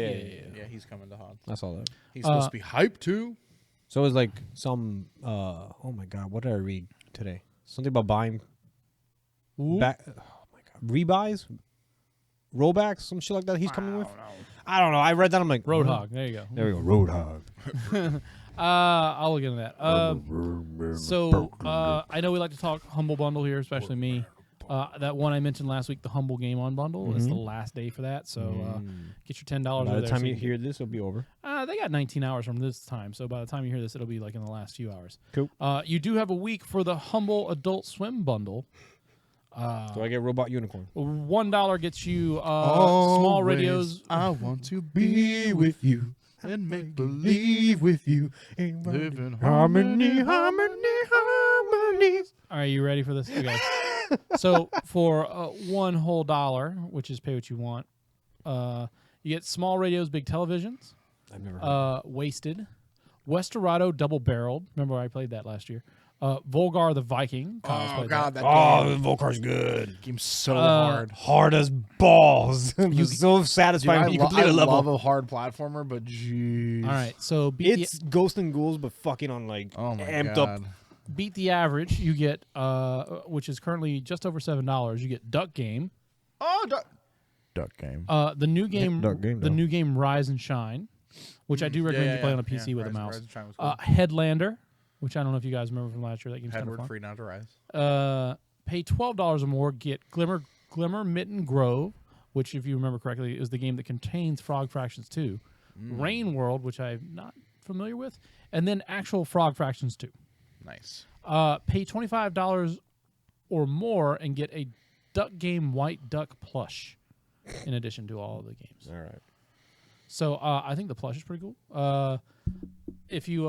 Yeah, he's coming to Hots. I saw that. He's supposed to be hyped too. So it was like some. Oh my god, what did I read today? Something about buying back. Oh my god, rebuys, rollbacks, some shit like that. He's coming with. I don't know. I read that. I'm like Roadhog. There you go. There we go. Roadhog. I'll look into that. So I know we like to talk Humble Bundle here, especially me. That one I mentioned last week, the Humble Game On Bundle, is the last day for that. So get your $10 By over the there. time so you can hear this, it'll be over. they got 19 hours from this time, so by the time you hear this, it'll be like in the last few hours. Cool. You do have a week for the Humble Adult Swim Bundle. Do I get Robot Unicorn? $1 gets you small radios. I want to be with you and make believe with you. Live in harmony. Are you ready for this? Okay. So for one whole dollar, which is pay what you want, you get small radios, big televisions. I've never heard. Wasted, Westerado double barreled. Remember I played that last year. Volgar the Viking. Kyle's Oh played god, that. that game. Volkar's good. Game's so hard. Hard as balls. It was so Dude, satisfying. You I complete a level. love a hard platformer, but jeez. All right, so It's Ghost and Ghouls, but fucking on like Oh my amped god. up. beat the average. You get, which is currently just over $7. You get Duck Game. Oh, duck game. The new game, Duck Game, the though. new game Rise and Shine, which I do recommend you play on a PC with a mouse. Headlander, which I don't know if you guys remember from last year. That game's kind of Headward fun. free not to rise. Pay $12 or more, get Glimmer Mitten Grove, which, if you remember correctly, is the game that contains Frog Fractions 2. Rain World, which I'm not familiar with, and then actual Frog Fractions 2. Nice. Pay $25 or more and get a Duck Game White Duck plush in addition to all of the games. All right. So I think the plush is pretty cool. If you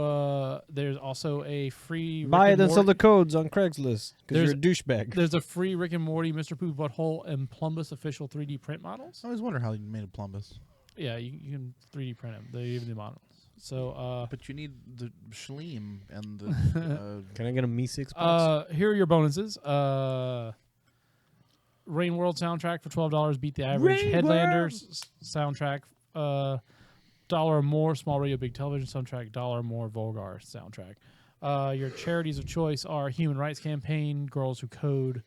there's also a free Buy Rick it and and sell the Morty- codes on Craigslist because There's you're a douchebag. There's a free Rick and Morty, Mr. Poop Butthole, and Plumbus official 3D print models. I always wonder how you made a Plumbus. Yeah, you can 3D print them. They even do models. So But you need the Schleem and the. Can I get a Me 6 box? here are your bonuses. Rain World soundtrack for $12. Beat the average. Rain Headlanders soundtrack dollar or more. Small radio, big television soundtrack dollar or more. Volgar soundtrack. Your charities of choice are Human Rights Campaign, Girls Who Code,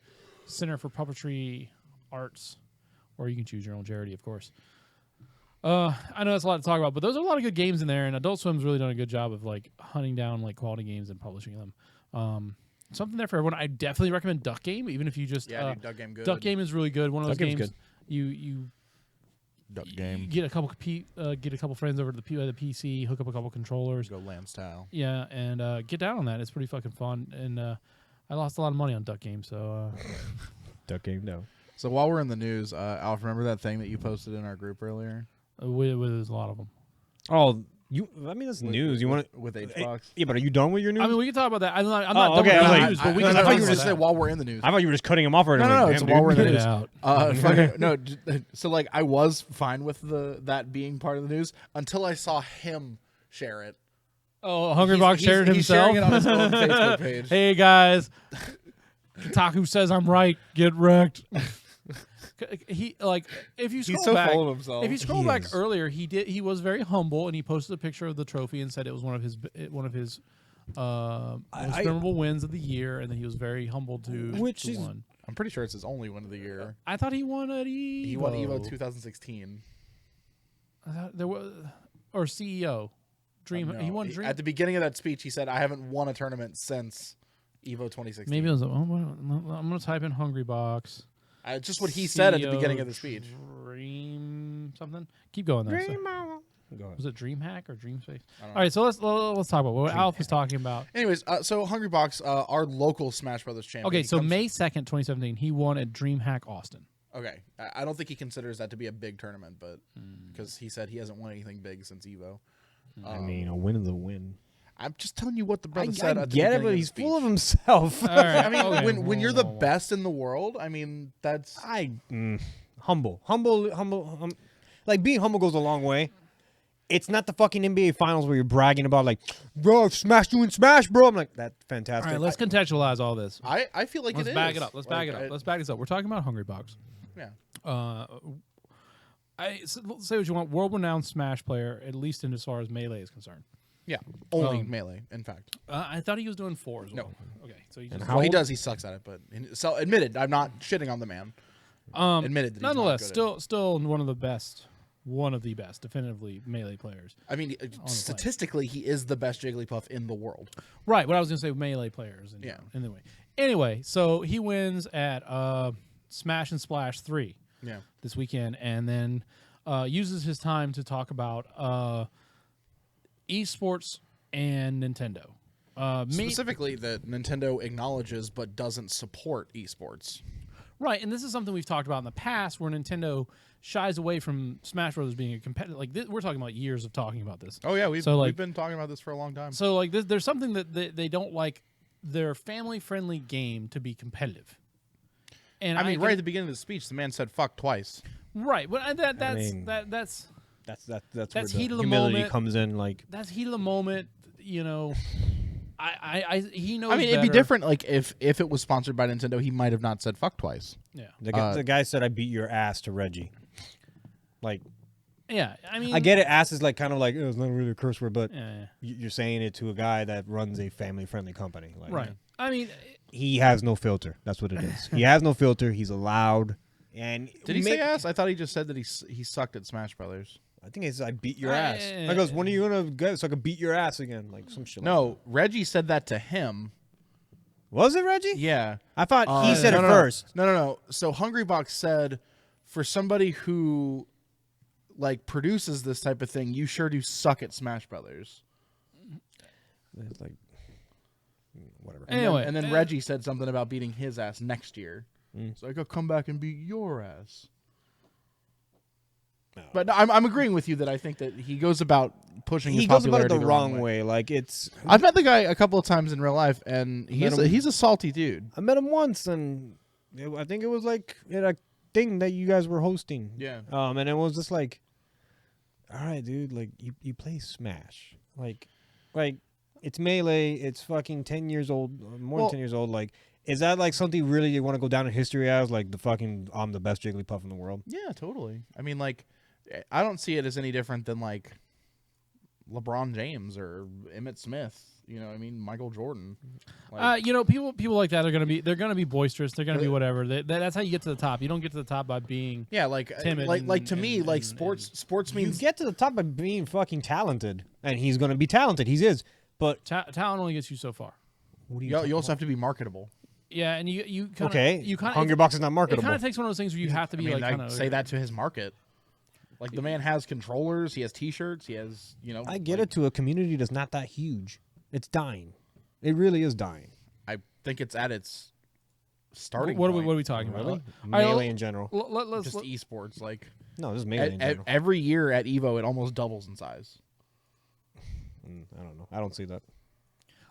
Center for Puppetry Arts, or you can choose your own charity, of course. I know that's a lot to talk about, but those are a lot of good games in there, and Adult Swim's really done a good job of like hunting down like quality games and publishing them. Something there for everyone. I definitely recommend Duck Game, even if you just dude, Duck Game good. Duck Game is really good. One of those Duck Game's games good. you Duck Game. get a couple friends over to the PC, hook up a couple controllers, Go land style. yeah, and get down on that. It's pretty fucking fun. And I lost a lot of money on Duck Game, so Duck Game, no. So while we're in the news, Alf, remember that thing that you posted in our group earlier? with a lot of them. Oh, I mean, that's news. You want to. with Hbox? Yeah, but are you done with your news? I mean, we can talk about that. I'm not done okay, with I was the like- news, but we I can thought talk you were about just that. saying while we're in the news. I thought you were just cutting him off already. No, Like, it's damn, while we're in the Get news. it out. So like I was fine with that being part of the news until I saw him share it. Oh, Hungrybox shared it He's himself. sharing it on his own Facebook page. Hey guys, Kotaku says I'm right. Get wrecked. He if you scroll He's so back, full of himself. if you scroll He back is. earlier, he was very humble and he posted a picture of the trophy and said it was one of his most memorable wins of the year, and then he was very humble to Which to is- one. I'm pretty sure it's his only win of the year. I thought he won at Evo. He won Evo 2016. I thought there was or CEO. Dream. No, He won Dream. At the beginning of that speech, he said, "I haven't won a tournament since Evo 2016." Maybe it was. I'm gonna type in Hungrybox. Just what he said at the CEO beginning of the speech. Dream something. Keep going though. So- Go ahead. Was it DreamHack or DreamSpace? don't know. All right, so let's talk about what Alf is talking about. Anyways, so Hungrybox, our local Smash Brothers champion. Okay, he so comes- May 2nd, 2017, he won at DreamHack Austin. Okay, I don't think he considers that to be a big tournament, but because he said he hasn't won anything big since Evo. I mean, a win is a win. I'm just telling you what the brother I said. At the get it, beginning but of he's the full of speech. himself. All right, I mean, okay, when you're the whoa, whoa. best in the world, I mean that's Humble. Like, being humble goes a long way. It's not the fucking NBA Finals where you're bragging about, like, bro, I've smashed you in Smash, bro. I'm like, that's All fantastic. right, let's contextualize all this. I feel like Let's it back is. it up. Let's Like, back it up. Let's back this up. We're talking about Hungrybox. Yeah. Say what you want. World-renowned Smash player, at least in as far as Melee is concerned. Yeah. Only melee, in fact. I thought he was doing 4 as well. No. Okay, so he just How Well, he old? does. He sucks at it, but so admitted. I'm not shitting on the man. Admitted that he's nonetheless, not good at still one of the best, definitively Melee players. it. I mean, statistically, he is the best Jigglypuff in the world. Right. What I was gonna say, Melee players. Yeah. Anyway, so he wins at Smash and Splash 3 Yeah. this weekend, and then uses his time to talk about esports and Nintendo. Specifically, that Nintendo acknowledges but doesn't support esports. Right, and this is something we've talked about in the past, where Nintendo shies away from Smash Bros. Being a competitive. Like we're talking about years of talking about this. Oh yeah, we've been talking about this for a long time. So like there's something that they don't like their family-friendly game to be competitive. And I mean, right at the beginning of the speech, the man said "fuck" twice. right, but that's That's where That's the heat of the humility moment. comes in. Like, that's heat of the moment. You know, he knows. I mean, it'd be better. different. Like if it was sponsored by Nintendo, he might have not said fuck twice. Yeah. The guy said, "I beat your ass" to Reggie. Like, Yeah. I mean, I get it. Ass is like kind of like it's not really a curse word, but Yeah. you're saying it to a guy that runs a family-friendly company. Like, Right. I mean, he has no filter. That's what it is. He has no filter. He's allowed. And Did he say ass? I thought he just said that he sucked at Smash Brothers. I think it's I beat your ass. I goes, when are you gonna get so I can beat your ass again? Like some shit. No, like Reggie said that to him. was it Reggie? Yeah, I thought he said no, it no, first. No. So Hungrybox said, for somebody who like produces this type of thing, you sure do suck at Smash Brothers. It's like whatever. Anyway, And then Reggie said something about beating his ass next year. So I could come back and beat your ass. No. But no, I'm agreeing with you that I think that he goes about pushing. He his goes about it popularity the wrong way. Like it's. I've met the guy a couple of times in real life, and he's a salty dude. I met him once, and I think it was like at a thing that you guys were hosting. Yeah. And it was just like, all right, dude. Like you play Smash. Like it's Melee. It's fucking 10 years old, more than 10 years old. Like. Is that like something really you want to go down in history as, like the fucking I'm the best Jigglypuff in the world? Yeah, totally. I mean, like, I don't see it as any different than like LeBron James or Emmitt Smith. You know, I mean, Michael Jordan. Like, people like that are gonna be boisterous. They're gonna be whatever. That's how you get to the top. You don't get to the top by being timid. Like to me, sports You means get to the top by being fucking talented, and he's gonna be talented. He is, but talent only gets you so far. what do you also have to be marketable. Yeah, and you kinda, okay? You kind Hungrybox is not It marketable. kind of takes one of those things where you have to be I mean, like I kind of say that to his market. Like the man has controllers, he has T-shirts, he has I get it to a community that's not that huge. It's dying. It really is dying. I think it's at its starting. What are point. we talking about? Really? All right, Melee in general. Let's Just esports, like No, just melee in general. every year at Evo, it almost doubles in size. I don't know. I don't see that.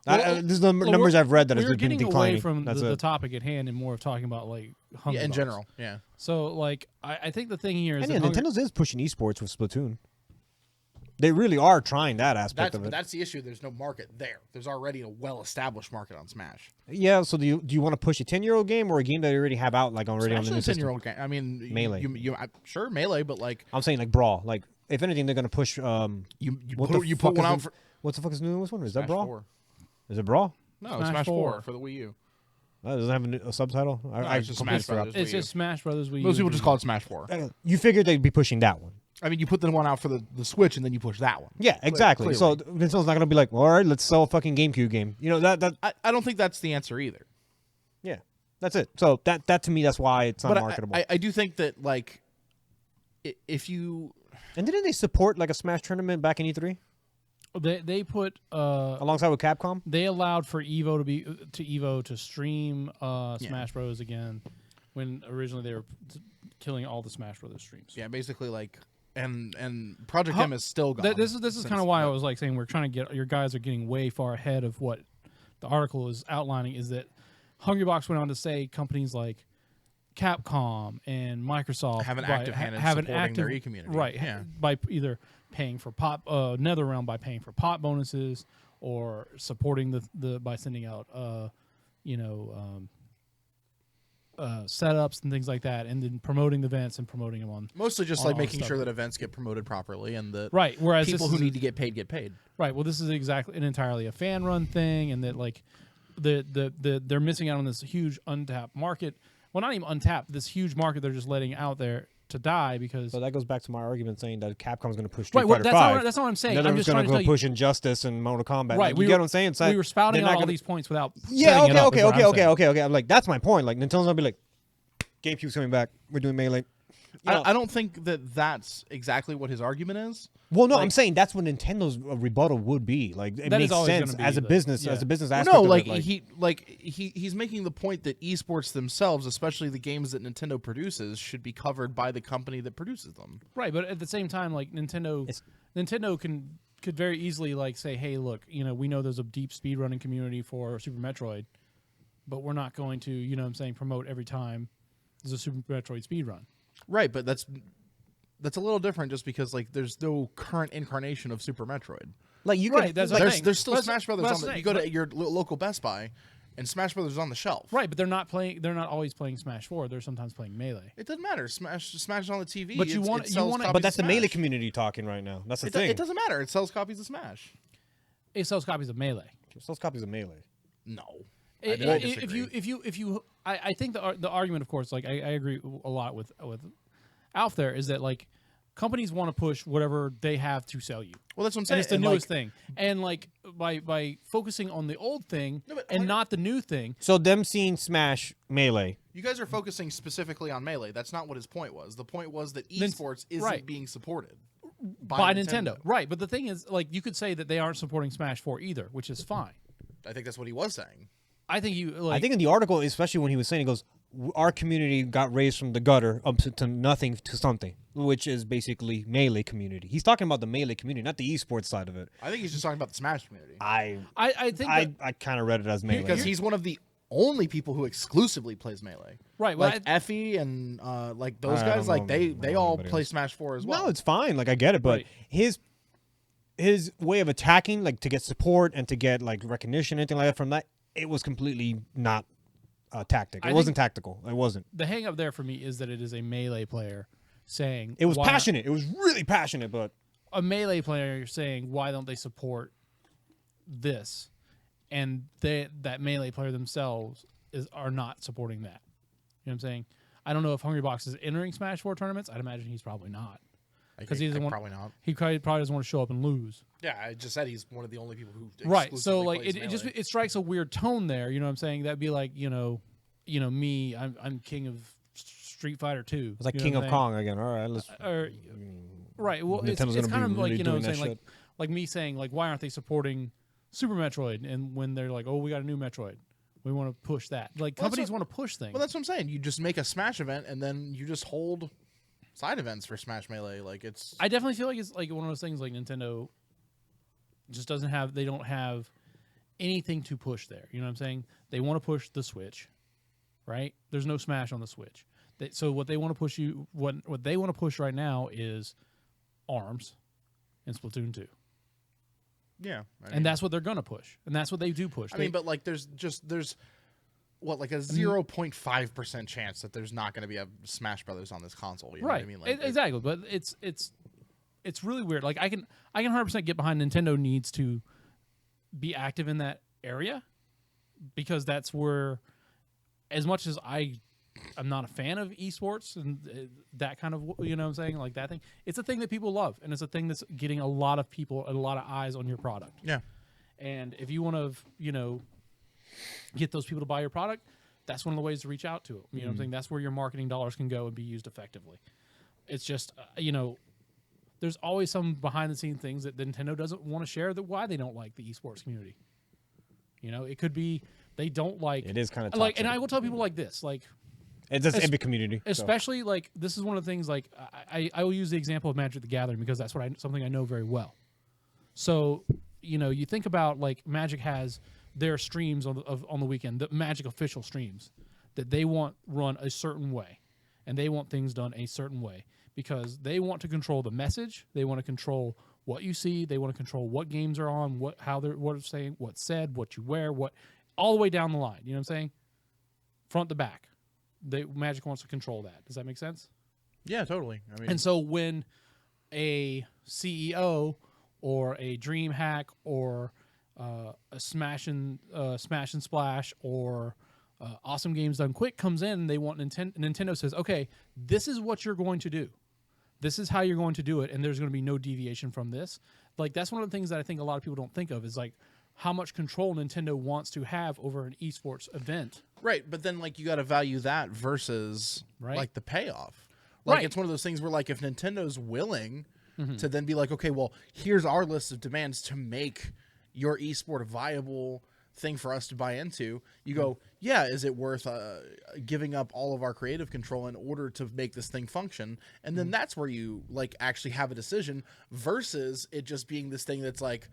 Well, this is the numbers I've read that we're has been getting declining. away from That's the it. topic at hand and more of talking about like Hungry Yeah, in Bucks. general, yeah. So like I think the thing here is And that yeah, Nintendo's is pushing esports with Splatoon. They really are trying that aspect of it. That's the issue. There's no market there. There's already a well-established market on Smash. Yeah, so do you want to push a 10-year-old game or a game that you already have out like already Smash on the new is a system? 10-year-old game. I mean, Melee. Sure, Melee, but like I'm saying like Brawl. Like if anything, they're gonna push. you what put, the you fuck put one is out the- for What's the fuck is the newest one? Is that Smash Brawl? 4. Is it Brawl? No, Smash Smash 4. 4 for the Wii U. Does it have a subtitle? it's just Smash Brothers. it's Wii U. just Smash Brothers. Most people just call it Smash 4. You figured they'd be pushing that one. I mean, you put the one out for the Switch, and then you push that one. Yeah, exactly. So Nintendo's not gonna be like, well, all right, let's sell a fucking GameCube game. You know that. I don't think that's the answer either. Yeah, that's it. So that to me, that's why it's not But marketable. I do think that like if you and didn't they support like a Smash tournament back in E3 They put alongside with Capcom? they allowed for Evo to stream Smash Bros again when originally they were killing all the Smash Brothers streams. yeah, basically like and Project M is still gone. This is kind of why I was like saying we're trying to get your guys are getting way far ahead of what the article is outlining. Is that Hungrybox went on to say companies like Capcom and Microsoft have an active hand in have an supporting their active- e-community. right? Yeah. By either paying for NetherRealm by paying for pot bonuses or supporting the by sending out setups and things like that, and then promoting the events and promoting them on Mostly just on like all making stuff. sure that events get promoted properly and that right. Whereas people this who is need to get paid. right. Well, this is exactly an entirely a fan run thing, and that like they're missing out on this huge untapped market. Well, not even untapped. This huge market they're just letting out there to die because. So that goes back to my argument saying that Capcom's going to push Right, Street well, Fighter that's not 5. what- that's not what I'm saying. I'm Netherrealm's just trying to go tell you- push Injustice and Mortal Kombat. Right, Like, we you get were- what I'm saying? It's we like, were spouting they're out not all gonna- these points without. Yeah, setting it up, is what I'm saying. okay. I'm like, that's my point. Like, Nintendo's going to be like, GameCube's coming back. We're doing Melee. You know- I don't think that that's exactly what his argument is. Well, no, Like- I'm saying that's what Nintendo's rebuttal would be. Like, it That is makes always sense gonna be as a the- business, yeah. as a business Well, aspect. no, of like it, he's making the point that esports themselves, especially the games that Nintendo produces, should be covered by the company that produces them. Right, but at the same time, like Nintendo could very easily like say, hey, look, we know there's a deep speedrunning community for Super Metroid, but we're not going to, promote every time there's a Super Metroid speedrun. Right, but that's a little different just because like there's no current incarnation of Super Metroid. Like you Right, can. that's the There's thing. there's still But Smash Brothers but on the. that's You go the to thing. your local Best Buy, and Smash Brothers is on the shelf. Right, but they're not playing. They're not always playing Smash 4. They're sometimes playing Melee. It doesn't matter. Smash is on the TV. But you want- it you sells want it- copies But of that's the Smash. Melee community talking right now. That's the thing. It doesn't matter. It sells copies of Smash. It sells copies of Melee. It sells copies of Melee. No. If disagree. you, I think the argument, of course, like I agree a lot with Alf there, is that like companies want to push whatever they have to sell you. Well, that's what I'm And saying. it's the And, newest like, thing. And like by focusing on the old thing No, but and like- not the new thing. So them seeing Smash Melee. You guys are focusing specifically on Melee. That's not what his point was. The point was that Then- esports isn't right. being supported By Nintendo. Right. But the thing is, like, you could say that they aren't supporting Smash 4 either, which is fine. I think that's what he was saying. I think you like I think in the article, especially when he was saying, he goes, "Our community got raised from the gutter up to nothing to something," which is basically Melee community. He's talking about the Melee community, not the esports side of it. I think he's just talking about the Smash community. I think I, that- I kind of read it as Melee. Because he's one of the only people who exclusively plays Melee. Right, well, Like Effie and like those I guys, don't like know- they I don't know all anybody play else. Smash 4 as well. No, it's fine. Like I get it, but Right. his way of attacking, like to get support and to get like recognition, anything like that from that, it was completely not tactic. I It wasn't tactical. It wasn't. the hang up there for me is that it is a Melee player saying It was why- passionate. It was really passionate, but A Melee player saying why don't they support this, and that Melee player themselves are not supporting that. You know what I'm saying? I don't know if Hungrybox is entering Smash 4 tournaments. I'd imagine he's probably not, because he doesn't want. probably not. He probably doesn't want to show up and lose. Yeah, I just said he's one of the only people who Right. So exclusively like plays it just Melee. it strikes a weird tone there. You know what I'm saying? That'd be like me. I'm king of Street Fighter 2. it's like you know King what of I'm Kong again. All right, let's. saying? Or right. Well, Nintendo's it's gonna kind be of like really you know what I'm doing saying, that like me saying like why aren't they supporting Super Metroid? And when they're like, oh, we got a new Metroid, we want to push that. Like Well, that's companies what- want to push things. Well, that's what I'm saying. You just make a Smash event and then you just hold side events for Smash Melee. Like it's I definitely feel like it's like one of those things like Nintendo just doesn't have. They don't have anything to push there. You know what I'm saying? They want to push the Switch, right? There's no Smash on the Switch. So what they want to push what they want to push right now is ARMS and Splatoon 2, yeah. and that's what they're gonna push, and that's what they do push. I mean, but like there's what like a 0.5% chance that there's not going to be a Smash Brothers on this console. You know right? what I mean? Like, Exactly, but it's really weird. Like I can 100% get behind Nintendo needs to be active in that area, because that's where, as much as I'm not a fan of esports and that kind of, you know what I'm saying, like that thing, it's a thing that people love, and it's a thing that's getting a lot of people and a lot of eyes on your product. Yeah. And if you want to, get those people to buy your product, that's one of the ways to reach out to them. You know what I'm saying? That's where your marketing dollars can go and be used effectively. It's just, there's always some behind the scene things that Nintendo doesn't want to share, that why they don't like the esports community. It could be they don't like It is kind of like, and I will tell people like this, like, It's just es- every community. so. especially like this is one of the things, like I will use the example of Magic the Gathering because that's something I know very well. So you think about like Magic has their streams on the weekend, the Magic official streams that they want run a certain way, and they want things done a certain way because they want to control the message, they want to control what you see, they want to control what games are on, what they're saying, what's said, what you wear, what all the way down the line. You know what I'm saying? Front to back. Magic wants to control that. Does that make sense? Yeah, totally. I mean, And so when a CEO or a DreamHack or a Smash and Splash or Awesome Games Done Quick comes in, they want Nintendo says, okay, this is what you're going to do. This is how you're going to do it, and there's going to be no deviation from this. Like, that's one of the things that I think a lot of people don't think of is like how much control Nintendo wants to have over an esports event. right, but then like you got to value that versus Right. like the payoff. Like Right. it's one of those things where like if Nintendo's willing to then be like, okay, well, here's our list of demands to make your esport a viable thing for us to buy into, you go, yeah, is it worth giving up all of our creative control in order to make this thing function? And then that's where you like actually have a decision versus it just being this thing that's like,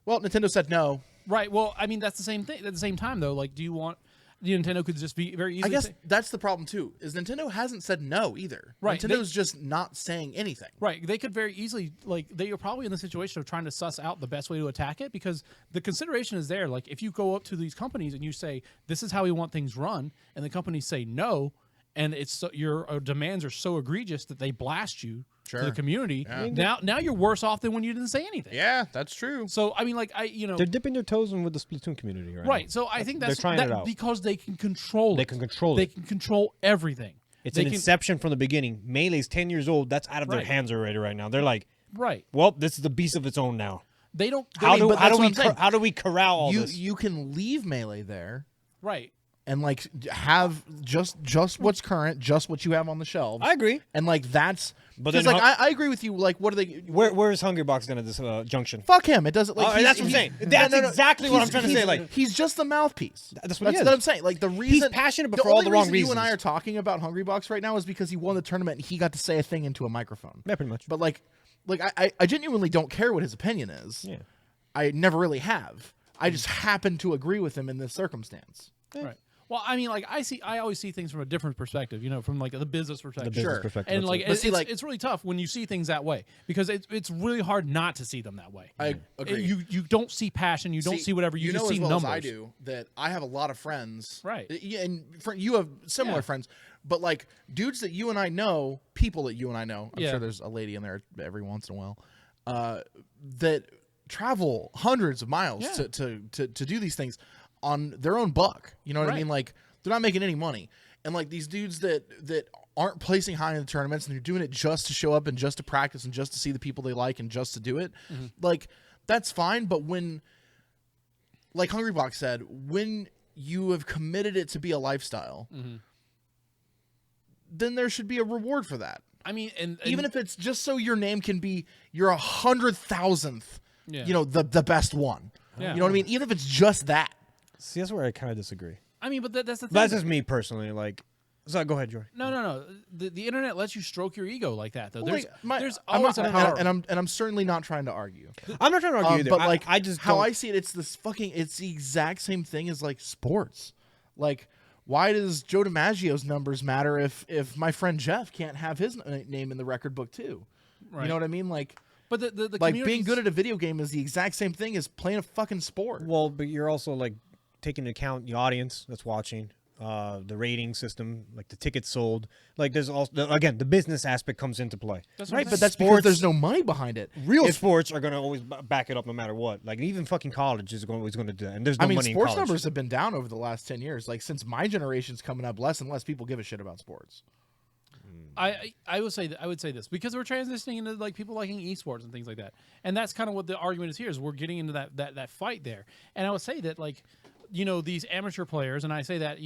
well, Nintendo said no. Right. Well, I mean, that's the same thing. At the same time, though, like, do you want? Nintendo could just be very easily. I guess say, that's the problem too. Is Nintendo hasn't said no either. Right, Nintendo's just not saying anything. right. They could very easily they are probably in the situation of trying to suss out the best way to attack it because the consideration is there. Like if you go up to these companies and you say this is how we want things run, and the companies say no, and it's your demands are so egregious that they blast you to the Sure. community. Yeah. Now you're worse off than when you didn't say anything. Yeah, that's true. So I mean, They're dipping their toes in with the Splatoon community right now. right. So I think they're that's trying that it out. because they can control it. They can control They it. can control everything. It's They an can- inception from the beginning. Melee's 10 years old. That's out of their Right. hands already right now. They're like, Right. well, this is a beast of its own now. They don't. How do but that's what I'm saying. how do we corral all this? You can leave Melee there right. and like have just what's current, just what you have on the shelves. I agree. And like that's But because then like how- I agree with you. Like what are they? Where is Hungrybox going to this junction? Fuck him. It doesn't like Oh, he's- that's what I'm he's- saying. That's exactly what He's- I'm trying to he's- say, like- he's just the mouthpiece. That's what he is. I'm saying. Like the reason passionate, but the for all only the wrong reason you and I reasons. are talking about Hungrybox right now is because he won the tournament and he got to say a thing into a microphone. Yeah, pretty much. But like I genuinely don't care what his opinion is. Yeah. I never really have. I just happen to agree with him in this circumstance. Right. Well, I mean, like I always see things from a different perspective. From like the business perspective. business Sure. perspective. And that's like it. But it's, see, like- it's really tough when you see things that way because it's really hard not to see them that way. I agree. You don't see passion. You don't see whatever. You just know see as well numbers. as I do that I have a lot of friends. Right. Yeah, and you have similar Yeah. friends, but like dudes that you and I know, people that you and I know. I'm Yeah. sure there's a lady in there every once in a while that travel hundreds of miles Yeah. to do these things on their own buck. You know what I Right. mean? Like they're not making any money. And like these dudes that aren't placing high in the tournaments and they're doing it just to show up and just to practice and just to see the people they like and just to do it, like that's fine. But when, like Hungrybox said, when you have committed it to be a lifestyle, then there should be a reward for that. I mean, and Even if it's just so your name can be your 100,000th, Yeah. the best one. Yeah. You know what I mean? Even if it's just that. See, that's where I kind of disagree. I mean, but that's the thing. That's just me personally. Like, so go ahead, Joy. No. The internet lets you stroke your ego like that, though. There's I'm always not, a power. and I'm certainly not trying to argue. I'm not trying to argue either. But like, I just how don't- I see it, it's the exact same thing as like sports. Like, why does Joe DiMaggio's numbers matter if my friend Jeff can't have his name in the record book too? Right. You know what I mean? Like, but the like being community's- good at a video game is the exact same thing as playing a fucking sport. Well, but you're also like taking into account the audience that's watching, the rating system, like the tickets sold. Like there's also again the business aspect comes into play. That's Right, what I'm but that's saying. because there's no money behind it. Real If- sports are gonna always back it up no matter what. Like even fucking college is always going to do that, and there's no I mean, money in sports college. numbers have been down over the last 10 years. Like, since my generation's coming up, less and less people give a shit about sports. I would say I would say this because we're transitioning into like people liking esports and things like that, and that's kind of what the argument is here. Is we're getting into that fight there, and I would say that like these amateur players, and I say that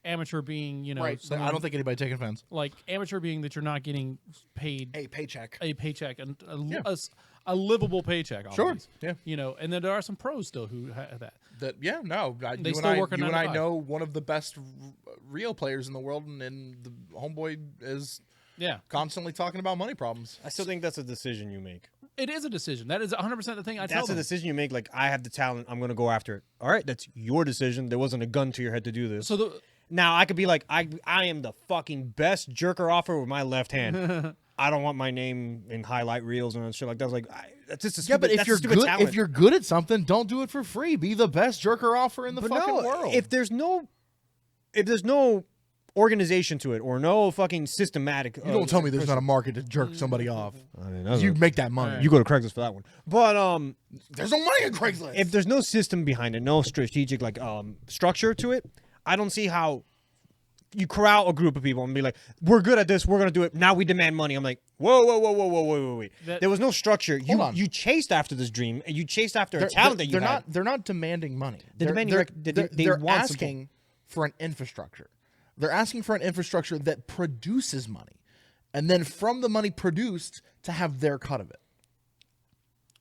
amateur being Right. someone- I don't think anybody taking offense. like amateur being that you're not getting paid A paycheck. a paycheck and Yeah. a livable paycheck. Off Sure. These, Yeah. and then there are some pros still who have that. You still and work a you 9 and to I 5. know one of the best real players in the world, and the homeboy is Yeah, constantly talking about money problems. I still think that's a decision you make. it is a decision. That is 100% the thing I tell That's a them. decision you make. Like I have the talent, I'm going to go after it. All right, that's your decision. There wasn't a gun to your head to do this. So Now I could be like, I am the fucking best jerker offer with my left hand. I don't want my name in highlight reels and shit like that. I was like, that's just a stupid, Yeah, but if that's a you're stupid good, talent. if you're good at something, don't do it for free. Be the best jerker offer in the But fucking no, world. if there's no organization to it or no fucking systematic, you don't tell me there's not a market to jerk somebody off. I mean, that's You make that money. Right. you go to Craigslist for that one. But There's no money in Craigslist. if there's no system behind it, no strategic like structure to it, I don't see how you corral a group of people and be like, we're good at this, we're gonna do it. Now we demand money. I'm like, whoa, wait. There was no structure. Hold on. You chased after this dream, and you chased after a talent that you they're had. not. They're not demanding money. They're demanding they they're want asking for an infrastructure. They're asking for an infrastructure that produces money, and then from the money produced to have their cut of it.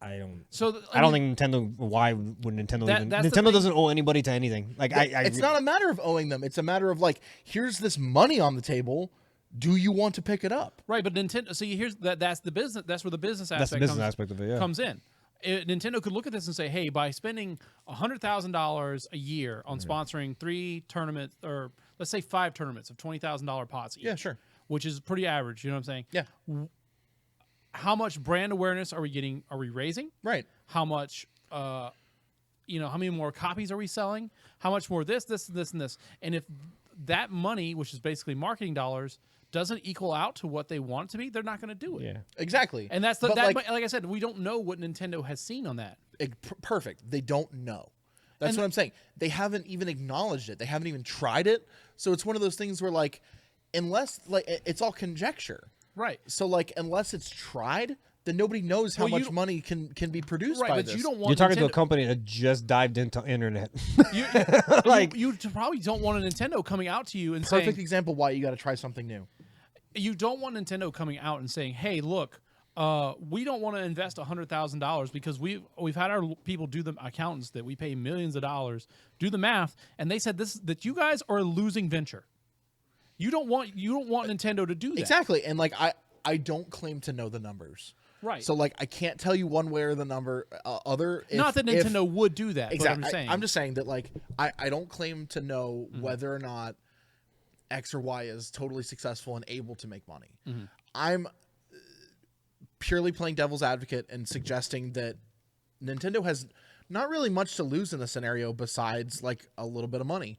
I don't. So I don't think Nintendo. Why would Nintendo even? that's the Nintendo thing. doesn't owe anybody to anything. Like It's not a matter of owing them. It's a matter of like, here's this money on the table. Do you want to pick it up? right, but Nintendo. So here's that's the business. That's where the business aspect. That's the business aspect of it. Yeah. comes in. Nintendo could look at this and say, hey, by spending $100,000 a year on sponsoring 3 tournaments, or let's say 5 tournaments of $20,000 pots each. Yeah, sure. Which is pretty average, you know what I'm saying? Yeah. How much brand awareness are we getting? Are we raising? Right. How much, how many more copies are we selling? How much more this, and this? And if that money, which is basically marketing dollars, doesn't equal out to what they want it to be, they're not going to do it. Yeah. Exactly. And that's But, like I said, we don't know what Nintendo has seen on that. Perfect. They don't know. That's what I'm saying. They haven't even acknowledged it. They haven't even tried it. So it's one of those things where, like, unless, like, it's all conjecture. Right. So, like, unless it's tried, then nobody knows how much money can be produced by but this. you don't want You're talking Nintendo, to a company that just dived into internet. you probably don't want a Nintendo coming out to you and Perfect saying, example why you got to try something new. you don't want Nintendo coming out and saying, hey, look, we don't want to invest $100,000 because we've had our people do the accountants that we pay millions of dollars do the math, and they said that you guys are a losing venture. You don't want Nintendo to do that. Exactly. And, like, I don't claim to know the numbers. Right. So, like, I can't tell you one way or the number other. Not that Nintendo would do that. Exactly. But I'm saying. I'm just saying that, like, I don't claim to know whether or not X or Y is totally successful and able to make money. I'm purely playing devil's advocate and suggesting that Nintendo has not really much to lose in the scenario besides, like, a little bit of money.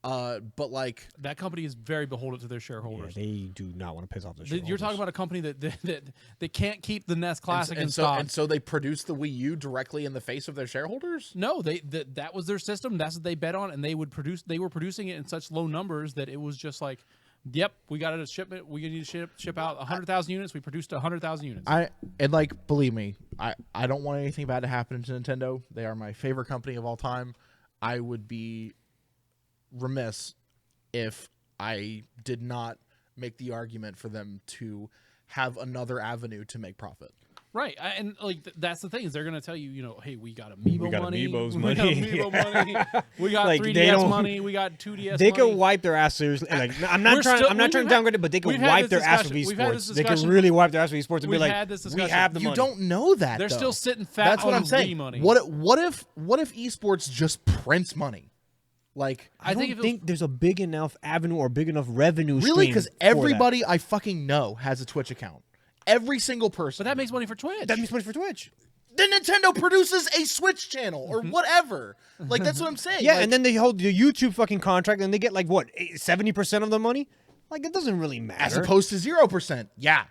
But, like, that company is very beholden to their Yeah, shareholders. they do not want to piss off their shareholders. You're talking about a company that can't keep the NES Classic in so stock. so they produced the Wii U directly in the face of their shareholders? No, that was their system. That's what they bet on, and they were producing it in such low numbers that it was just like, yep, we got a shipment. We need to ship out 100,000 units. We produced 100,000 units. Like, believe me, I don't want anything bad to happen to Nintendo. They are my favorite company of all time. I would be remiss if I did not make the argument for them to have another avenue to make profit. Right, and like that's the thing is they're going to tell you, hey, we got Amiibo We got money, Amiibos we money. got Amiibo money, we got Like, they 3DS don't- money, we got 2DS. They money. can wipe their ass seriously. Like, I'm not We're trying. still- I'm not trying to downgrade it, but they we've can had wipe this their ass with discussion. We've had this esports. They can discussion. really wipe their ass with esports and be We've like, had this we discussion. have the You money. don't know that. They're though. still sitting fat That's on what I'm saying. Wii money. What if esports just prints money? Like, I think don't if think there's a big enough avenue or big enough revenue really? stream Because for that. everybody I fucking know has a Twitch account. Every single person. But that makes money for Twitch. That makes money for Twitch. Then Nintendo produces a Switch channel or whatever. Like, that's what I'm saying. Yeah, like, and then they hold the YouTube fucking contract, and they get like what 70% of the money. Like, it doesn't really matter. as opposed to 0%. Yeah.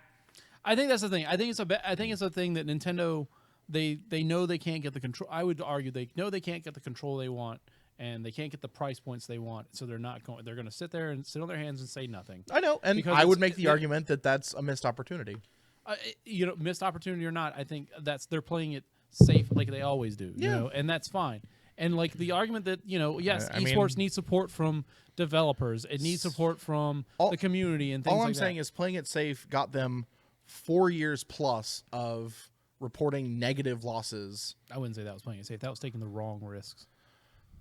I think that's the thing. I think it's a thing that Nintendo they know they can't get the control. I would argue they know they can't get the control they want, and they can't get the price points they want. So they're not going. They're going to sit there and sit on their hands and say nothing. I know, and Because I would it's- make the they- argument that that's a missed opportunity. Missed opportunity or not, I think they're playing it safe like they always do. Yeah. And that's fine. And like the argument that yes, I mean- esports needs support from developers. It needs support from the community and things All like I'm that. saying is playing it safe got them 4 years plus of reporting negative losses. I wouldn't say that was playing it safe. That was taking the wrong risks.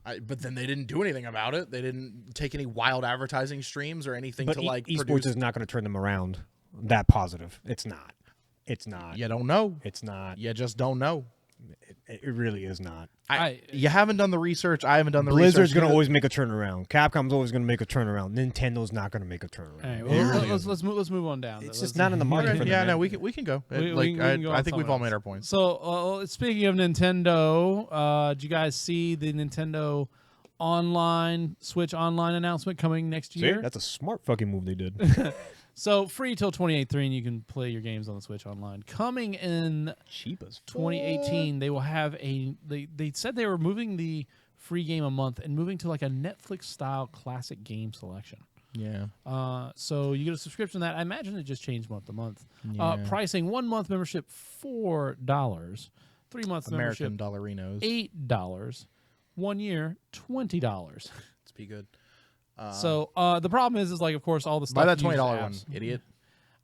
But then they didn't do anything about it. They didn't take any wild advertising streams or anything but to like esports produce. is not going to turn them around that positive. It's not. It's not. You don't know. It's not. You just don't know. It really is not. You haven't done the research. I haven't done the Blizzard's research. going to always make a turnaround. Capcom's always going to make a turnaround. Nintendo's not going to make a turnaround. All right, It well, really let's isn't. let's move on down. It's Let's- just not in the market. Okay, for them, yeah, man. no, we can go. We Like, can go I on think we've somewhere all else. made our points. So, speaking of Nintendo, did you guys see the Nintendo Switch Online announcement coming next See, year? that's a smart fucking move they did. So, free till 2018, you can play your games on the Switch Online. Coming in Cheap as fuck. 2018, they will have they said they were moving the free game a month and moving to like a Netflix-style classic game selection. Yeah. So you get a subscription to that. I imagine it just changed month to month. Yeah. Pricing, 1 month membership, $4. 3 months American membership, dollarinos. $8. 1 year, $20. Let's be good. So the problem is like of course all the stuff. Buy that uses $20 one, apps. idiot.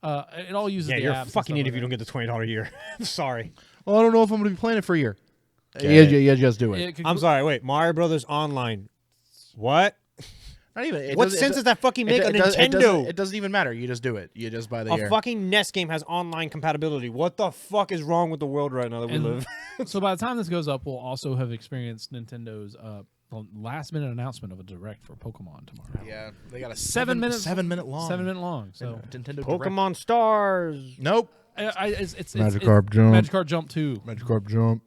It all uses Yeah, the you're apps a and fucking stuff idiot if like you don't that. get the $20 a year. Sorry. Well, I don't know if I'm going to be playing it for a year. Okay. Yeah, just do it. It could I'm sorry. Wait, Mario Brothers Online. What? Not even. It What doesn't- sense does that fucking make? A It doesn't- Nintendo. It doesn't even matter. You just do it. You just buy the A year. fucking NES game has online compatibility. What the fuck is wrong with the world right now that we And live? So by the time this goes up, we'll also have experienced Nintendo's last-minute announcement of a direct for Pokemon tomorrow. Yeah, they got a 7 minutes, 7 minute long. 7 minute long. So Nintendo Pokemon Stars. Direct. Nope. it's Magikarp Jump. Magikarp Jump 2. Magikarp Jump.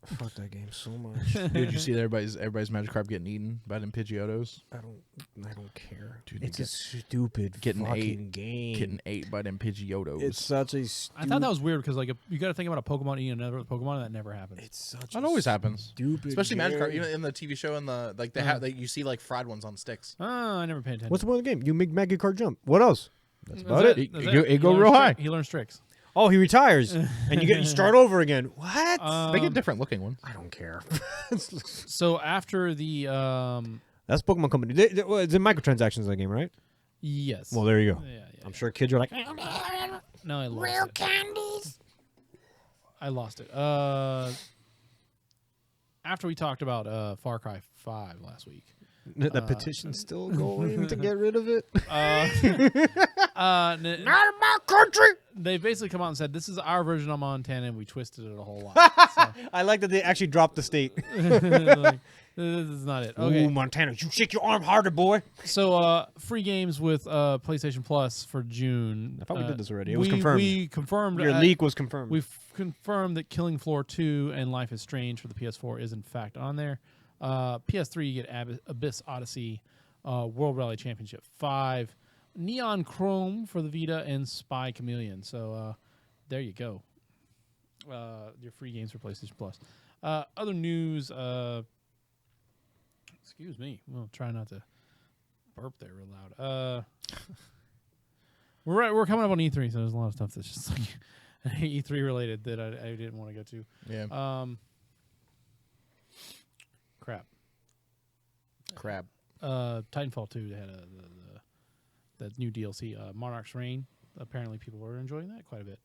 Fuck that game so much. Dude, you see everybody's Magikarp getting eaten by them Pidgeotos? I don't care. Dude, It's a stupid getting fucking game. Getting ate by them Pidgeotos. It's such a stupid. I thought that was weird because like you got to think about a Pokemon eating another Pokemon, and that never happens. It's such. That a always happens. Stupid. Especially game. Magikarp. Even in the TV show and the like, they have you see like fried ones on sticks. I never paid attention. What's the point of the game? You make Magikarp jump. What else? That's about That's it. That's It go He real learns high. He learns tricks. Oh, he retires, and you start over again. What? They get different looking ones. I don't care. So after the That's Pokemon Company. It's in microtransactions in that game, right? yes. Well, there you go. Yeah. I'm sure kids are like, No, I lost Real it. candies. I lost it. After we talked about Far Cry 5 last week, the petition's still going to get rid of it. Not in my country. they basically come out and said, this is our version of Montana, and we twisted it a whole lot. So, I like that they actually dropped the state. like, this is not it. Okay. Ooh, Montana, you shake your arm harder, boy. So free games with PlayStation Plus for June. I thought we did this already. It was confirmed. We confirmed. Your leak was confirmed. We've confirmed that Killing Floor 2 and Life is Strange for the PS4 is in fact on there. PS3 you get Abyss Odyssey, World Rally Championship 5, Neon Chrome for the Vita, and Spy Chameleon. So there you go. Your free games for PlayStation Plus. Other news. Excuse me. We'll try not to burp there real loud. We're coming up on E3, so there's a lot of stuff that's just like E3 related that I didn't want to go to. Yeah. Crap. Crap. Titanfall 2 they had that new DLC, Monarch's Reign. Apparently, people were enjoying that quite a bit.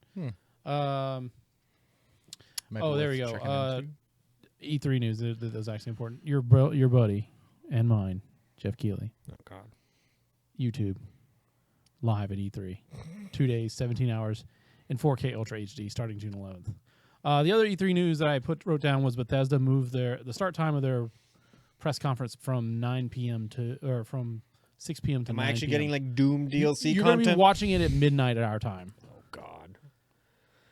Might be Oh, there worth we go. checking into. E3 news that was actually important. Your buddy and mine, Jeff Keighley, oh, God. YouTube, live at E3. 2 days, 17 hours, in 4K Ultra HD, starting June 11th. The other E3 news that I wrote down was Bethesda moved the start time of their press conference from 9 p.m. from 6 p.m. to 9 Am I actually p.m. getting like Doom DLC You're going to content? be watching it at midnight at our time. Oh, God.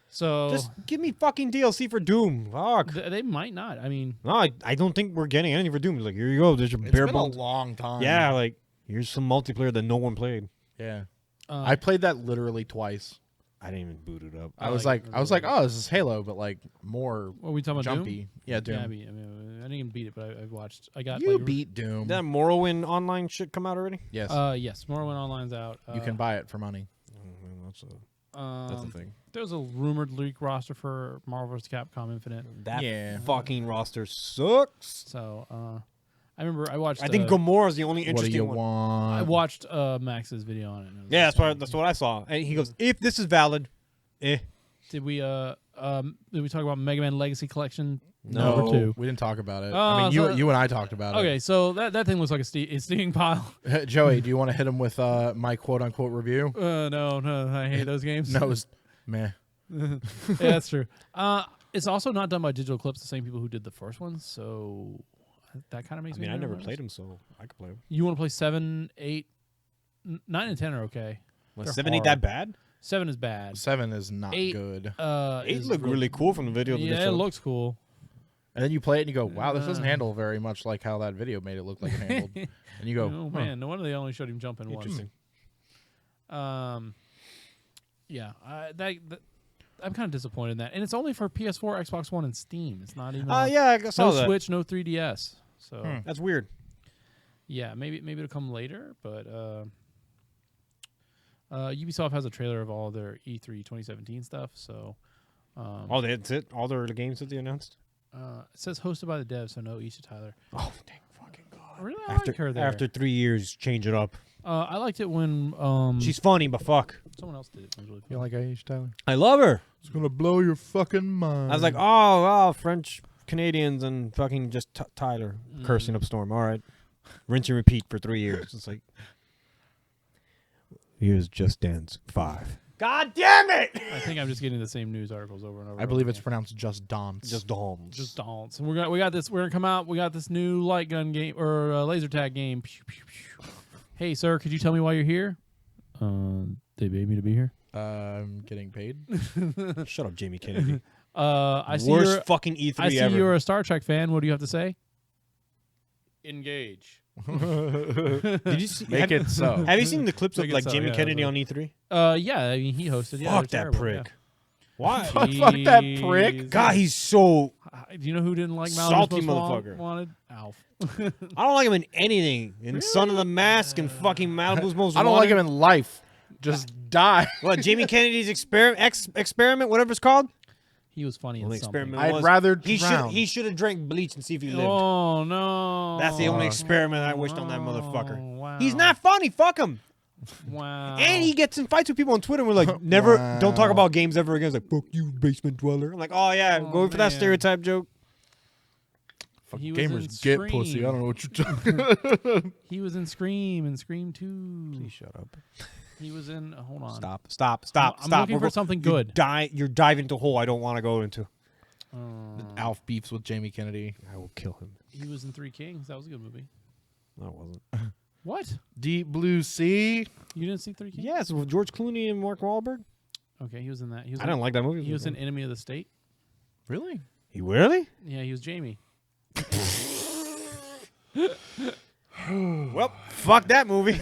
So Just give me fucking DLC for Doom. Fuck. they might not. I mean, No, I don't think we're getting anything for Doom. Like, here you go. There's your It's bare been a bones. long time. Yeah, like, here's some multiplayer that no one played. Yeah. I played that literally twice. I didn't even boot it up. I was like, oh, this is Halo, but like more what are we talking about? jumpy. Doom? Yeah, Doom. Yeah, I didn't even beat it, but I watched. I got You like, beat Doom. Did that Morrowind online shit come out already? Yes. Yes, Morrowind Online's out. you can buy it for money. That's That's the thing. There's a rumored leak roster for Marvel vs. Capcom Infinite. That Yeah. fucking roster sucks. So I remember I watched. I think Gamora's the only What do you interesting one. want? I watched Max's video on it. And it was Yeah, insane. that's what I saw. And he goes, if this is valid, Did we talk about Mega Man Legacy Collection? No. Number 2. We didn't talk about it. Oh, I mean, so- you and I talked about Okay, so that thing looks like a steaming pile. it. Joey, do you want to hit him with my quote unquote review? No, I hate those games. No, it's meh. Yeah, that's true. It's also not done by Digital Eclipse, the same people who did the first one, so that kind of makes I me. mean, I never nervous. played him, so I could play him. You want to play 7, 8, 9, and 10 are okay. Was They're 7 ain't hard. that bad? 7 is bad. 7 is not 8, good. 8 is looked really cool from the video. Yeah, it looks cool. And then you play it and you go, wow, this doesn't handle very much like how that video made it look like it handled. And you go, Oh man, no wonder they only showed him jumping once. Interesting. Yeah, I'm kind of disappointed in that, and it's only for PS4, Xbox One, and Steam. It's not even. Yeah, I saw no that. Switch, no 3DS. So That's weird. yeah, maybe it'll come later, but Ubisoft has a trailer of all their E3 2017 stuff. So Oh, that's it? All the games that they announced? it says hosted by the devs, so no Isha Tyler. Oh, thank fucking God. Really, I like her there. After 3 years, change it up. I liked it when She's funny, but fuck. someone else did it. It was really you fun. like Aisha Tyler? I love her. It's going to blow your fucking mind. I was like, oh, wow, French Canadians and fucking just Tyler cursing up Storm. All right. rinse and repeat for 3 years. It's like, here's Just Dance 5. God damn it! I think I'm just getting the same news articles over and over. I believe it's pronounced Just Dance. Just Dance. just don't. So we got this. We're gonna come out. We got this new light gun game or laser tag game. Pew, pew, pew. Hey, sir, could you tell me why you're here? They paid me to be here. I'm getting paid. Shut up, Jamie Kennedy. I see Worst you're. fucking E3 I see ever. you're a Star Trek fan. What do you have to say? Engage. Did you see? Make it so. Have you seen the clips of Make it like so, Jamie yeah, Kennedy but- on E3? Yeah, I mean he hosted. Yeah, Fuck they're that terrible, prick. yeah. Why? Fuck that prick. God, he's so. Do you know who didn't like Malibu's Salty Most motherfucker. Wanted? Alf. I don't like him in anything. In Son of the Mask and fucking Malibu's Most I don't like Wanted. him in life. Just die. What, Jamie Kennedy's experiment, whatever it's called? He was funny Well, in the something. experiment I'd was rather he drown. should have drank bleach and see if he lived. Oh no! That's the only experiment I wished on that motherfucker. Wow. He's not funny. Fuck him. Wow. And he gets in fights with people on Twitter. And we're like, never, don't talk about games ever again. It's like, fuck you, basement dweller. I'm like, oh yeah, Oh, go for that man. stereotype joke. He was in Gamers get pussy. Scream. I don't know what you're talking. He was in Scream and Scream 2. Please shut up. He was in. Hold on. Stop. I'm looking for something good. You're diving into a hole I don't want to go into. Alf beefs with Jamie Kennedy. I will kill him. He was in Three Kings. That was a good movie. No, it wasn't. What? Deep Blue Sea. You didn't see Three Kings? Yes, with George Clooney and Mark Wahlberg. Okay, he was in that. He was I in, didn't like that movie. He was in Enemy of the State. Really? He really? Yeah, he was Jamie. Well, fuck that movie.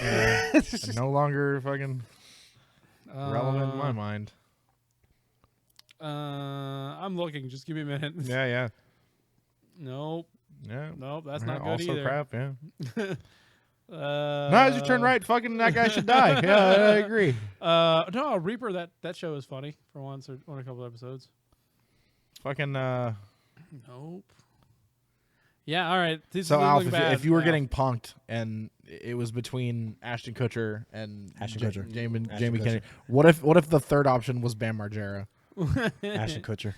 No longer fucking relevant in my mind. I'm looking. Just give me a minute. Yeah. Nope. Yeah. Nope. That's Yeah, not good also either. crap, yeah. No, No, as you turn right, fucking that guy should die. Yeah, I agree. No, Reaper. That show is funny for once or on a couple episodes. Fucking Nope. Yeah. All right. This so is Alf, looking if you were bad. getting punked and it was between Ashton Kutcher and Ashton Kutcher. Jamie Ashton Kutcher. Kennedy, what if the third option was Bam Margera? Ashton Kutcher.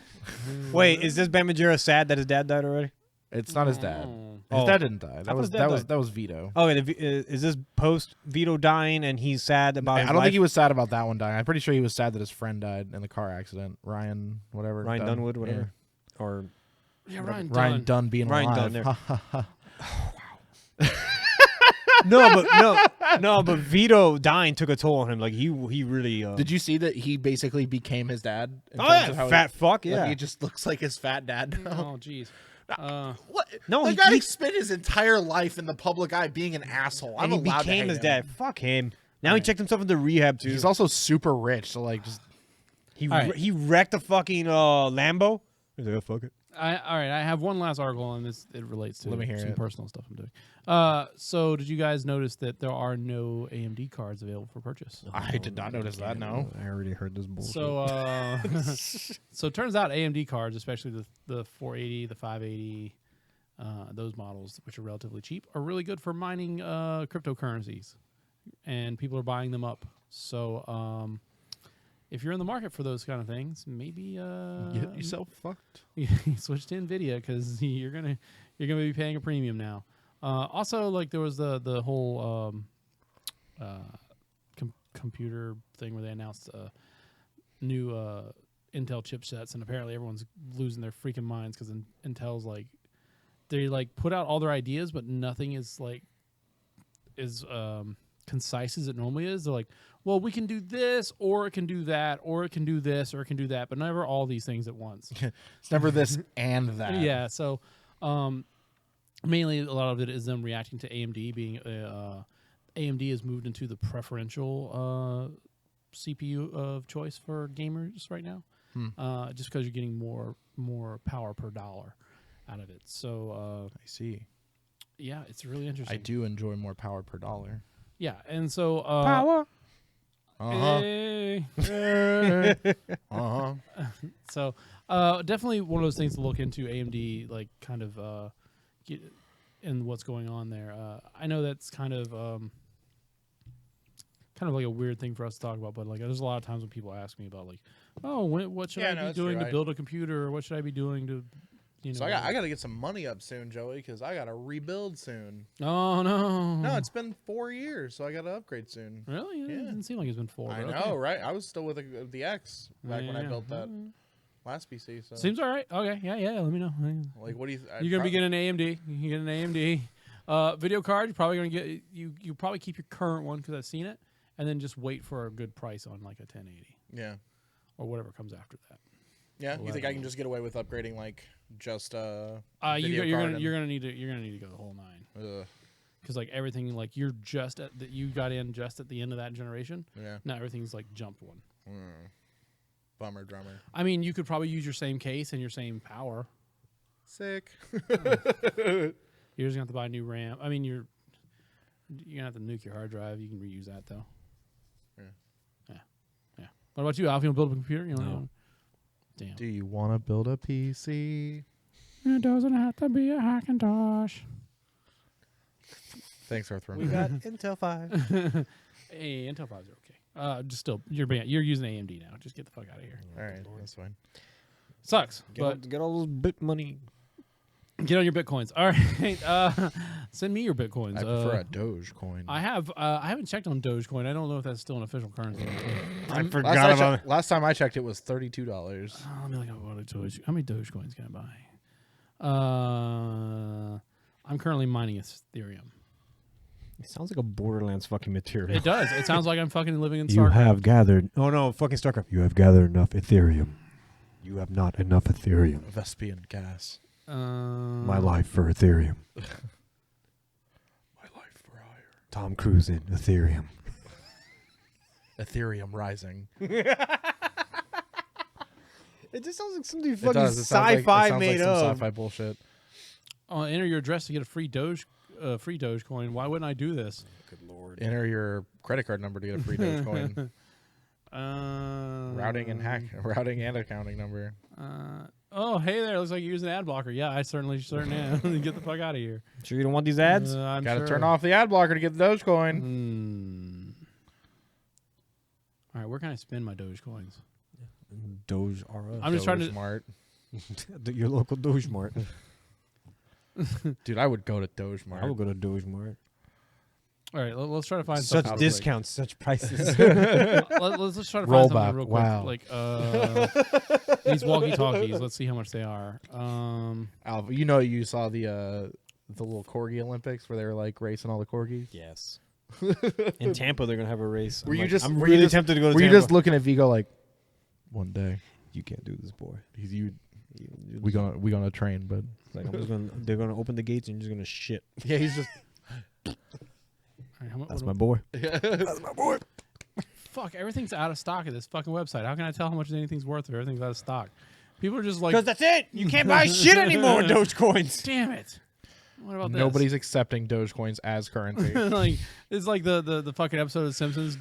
Wait, is this Bam Margera sad that his dad died already? It's not his dad. Oh. His Oh. dad didn't die. thought That was his dad that was Vito. Oh, is this post Vito dying and he's sad about his I don't life? think he was sad about that one dying. I'm pretty sure he was sad that his friend died in the car accident. Ryan, whatever. Ryan Dunn. Dunwood, whatever. Or Yeah, Yeah. Ryan Dunn. Being Ryan alive. Dunn no, but Vito dying took a toll on him. Like he really. Did you see that he basically became his dad? in Oh terms of yeah, how fat fuck. He, Yeah. he just looks like his fat dad now. Oh, jeez. What? No, the he- guy he- spent his entire life in the public eye being an asshole. I'm and he allowed to became hate his him. dad. Fuck him. Now he checked himself into rehab too. He's also super rich, so like, just he All right. he wrecked a fucking Lambo. He's like, oh, fuck it. All right, I have one last article on this. It relates to Let me hear some it. personal stuff I'm doing. So did you guys notice that there are no AMD cards available for purchase? I did not notice that. No. I already heard this bullshit. So, so it turns out AMD cards, especially the 480, the 580, those models, which are relatively cheap, are really good for mining cryptocurrencies, and people are buying them up. So, if you're in the market for those kind of things, maybe Get yourself fucked. switch to Nvidia because you're gonna be paying a premium now. Also, like there was the whole computer thing where they announced new Intel chipsets, and apparently everyone's losing their freaking minds because Intel's like they like put out all their ideas, but nothing is like is concise as it normally is. They're like, well, we can do this, or it can do that, or it can do this, or it can do that, but never all these things at once. It's never this and that. Yeah, so mainly a lot of it is them reacting to AMD being AMD has moved into the preferential CPU of choice for gamers right now, just because you're getting more power per dollar out of it. So I see. yeah, it's really interesting. I do enjoy more power per dollar. Yeah, and so Power. hey. So definitely one of those things to look into. AMD, like kind of get in what's going on there. I know that's kind of like a weird thing for us to talk about, but like there's a lot of times when people ask me about like, oh, what should I be doing to build a computer, or what should I be doing to You know So I got to get some money up soon, Joey, because I got to rebuild soon. Oh no. No, it's been 4 years, so I got to upgrade soon. Really? It Yeah. doesn't seem like it's been 4. I but know, okay. right? I was still with the X back when I Yeah. built that last PC. So Seems all right. Okay. Yeah. Let me know. like, what do you? You're gonna be getting an AMD. You get an AMD video card. You're probably gonna get you probably keep your current one because I've seen it, and then just wait for a good price on like a 1080 Yeah. or whatever comes after that. Yeah. You think I can just get away with upgrading like just You're video card gonna need to go the whole 9 because like everything like you're just at that you got in just at the end of that generation. Yeah. Now everything's like jumped one. Bummer drummer. I mean, you could probably use your same case and your same power. Sick. You're just gonna have to buy a new RAM. I mean, you're gonna have to nuke your hard drive. You can reuse that though. Yeah. What about you, Alf? You want to build a computer? You No. Damn. Do you want to build a PC? It doesn't have to be a Hackintosh. Thanks, Earthworm. We got Intel 5. Hey, Intel 5s are okay. Just still, you're using AMD now. Just get the fuck out of here. All right, that's fine. Sucks, but Get all those bit money. get on your bitcoins. All right, send me your bitcoins. I prefer a Dogecoin. I haven't checked on Dogecoin. I don't know if that's still an official currency. I forgot about it. Last time I checked, it was $32. Let me look at what a Doge. How many Dogecoins can I buy? I'm currently mining Ethereum. It sounds like a Borderlands fucking material. It does. It sounds like I'm fucking living in You StarCraft. have gathered. Oh no, fucking StarCraft. You have gathered enough Ethereum. You have not enough Ethereum. Vespian gas. My life for Ethereum. My life for hire. Tom Cruise in Ethereum. Ethereum rising. It just sounds like something It fucking does. It sounds sci-fi like made some up. sci-fi bullshit. Enter your address to get a free Dogecoin. Why wouldn't I do this? Good lord. Enter your credit card number to get a free Dogecoin. Routing and accounting number. Oh, hey there. Looks like you're using ad blocker. Yeah, I certainly am. Get the fuck out of here. Sure you don't want these ads? I'm Got to sure. turn off the ad blocker to get the Dogecoin. All right, where can I spend my Dogecoins? Doge R Us. I'm just trying to. Smart. Your local Doge Mart. Dude, I would go to Dogemart. I will go to Doge Mart. All right, let's try to find Such something discounts, such prices. Let's try to find something Rollback, real quick. wow. Like these walkie-talkies. Let's see how much they are. Alv, you saw the little corgi Olympics where they were like racing all the corgis. Yes. In Tampa, they're gonna have a race. Were you just? I'm were really you just, tempted to go to Were Tampa. you just looking at Vigo like, one day You can't do this, boy. we gonna train, but Like they're gonna open the gates and you're just gonna shit. yeah, he's just. all right, That's my boy. That's my boy. Fuck, everything's out of stock at this fucking website. How can I tell how much anything's worth if everything's out of stock? People are just like, Because that's it. You can't buy shit anymore with Dogecoins. damn it. What about Nobody's accepting Dogecoins as currency. this? Like it's like the fucking episode of The Simpsons.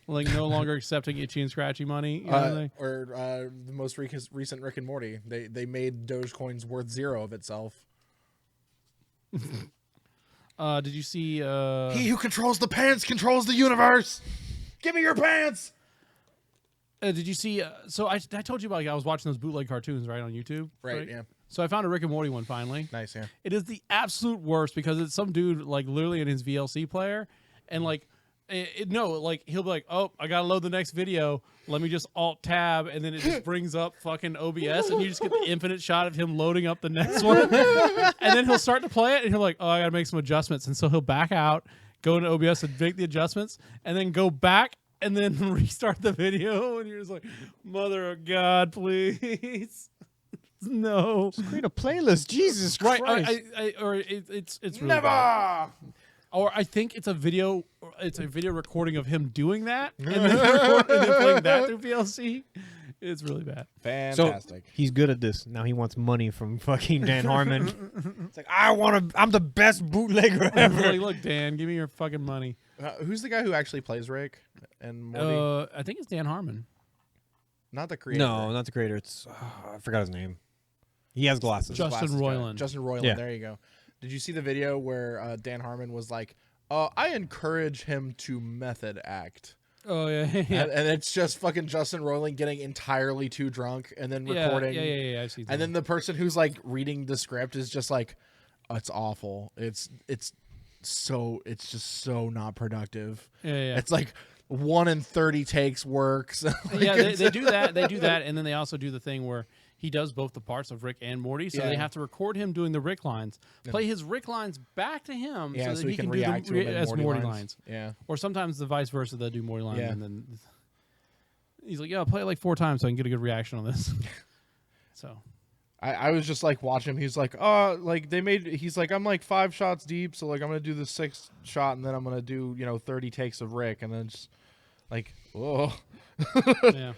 like no longer accepting itchy and scratchy money. You know, Or the most recent Rick and Morty. They made Dogecoins worth 0 of itself. did you see? He who controls the pants controls the universe. Give me your pants. Did you see? So I told you about. Like, I was watching those bootleg cartoons right on YouTube. Right. Yeah. So I found a Rick and Morty one finally. Nice. Yeah. It is the absolute worst because it's some dude like literally in his VLC player, and like like he'll be like, oh, I gotta load the next video. Let me just Alt Tab, and then it just brings up fucking OBS, and you just get the infinite shot of him loading up the next one. And then he'll start to play it, and he'll like, oh, I gotta make some adjustments, and so he'll back out, go into OBS and make the adjustments, and then go back and then restart the video, and you're just like, Mother of God, please. No. Just create a playlist. Jesus Right, Christ. it's really Never. bad. Or I think it's a video recording of him doing that and then playing that through VLC. It's really bad. Fantastic. So he's good at this. Now he wants money from fucking Dan Harmon. It's like I'm the best bootlegger ever. Like, look, Dan, give me your fucking money. Who's the guy who actually plays Rick and Morty? I think it's Dan Harmon. Not the creator. No, not the creator. It's I forgot his name. He has glasses. Justin Glasses guy. Roiland. Justin Roiland. Yeah. There you go. Did you see the video where Dan Harmon was like, I encourage him to method act? Oh yeah, and it's just fucking Justin Roiland getting entirely too drunk and then recording. Yeah. I've seen that. And then the person who's like reading the script is just like, oh, it's awful. It's just so not productive. Yeah. It's like 1 in 30 takes works. Like, Yeah, they do that. They do that, and then they also do the thing where he does both the parts of Rick and Morty. So they have to record him doing the Rick lines, play his Rick lines back to him, so that he can do react to them him in as Morty lines. Yeah. Or sometimes the vice versa, they'll do Morty lines, Yeah. and then he's like, "Yeah, play it like 4 times so I can get a good reaction on this." So I was just like watching him. He's like, oh, like he's like, I'm like 5 shots deep, so like I'm gonna do the 6th shot, and then I'm gonna do 30 takes of Rick, and then just like, oh. yeah.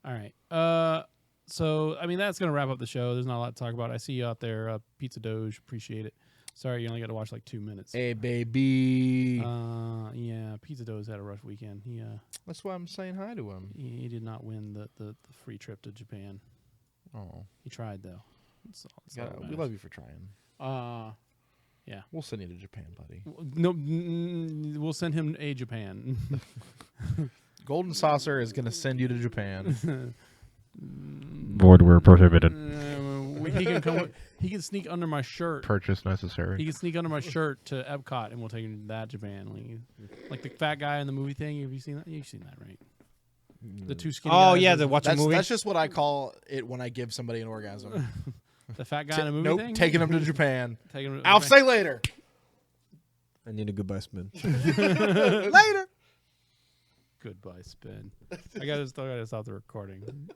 All right. So I mean that's gonna wrap up the show. There's not a lot to talk about. I see you out there, Pizza Doge. Appreciate it. Sorry, you only got to watch like 2 minutes. Hey baby. Yeah, Pizza Doge had a rough weekend. That's why I'm saying hi to him. He did not win the free trip to Japan. Oh, He tried though. That's all that we matters. love you for trying. Yeah. We'll send you to Japan, buddy. No, we'll send him a Japan. Golden Saucer is gonna send you to Japan. Void were prohibited. He can come. He can sneak under my shirt. Purchase necessary. He can sneak under my shirt to Epcot, and we'll take him to that Japan. Like the fat guy in the movie thing. Have you seen that? You've seen that, right? The 2 skinny Oh guys yeah, and the watching movie. That's just what I call it when I give somebody an orgasm. the fat guy in the movie Nope, thing. taking him to Japan. Taking him to I'll Japan. say later. I need a goodbye spin. Later. Goodbye, spin. I still gotta stop the recording.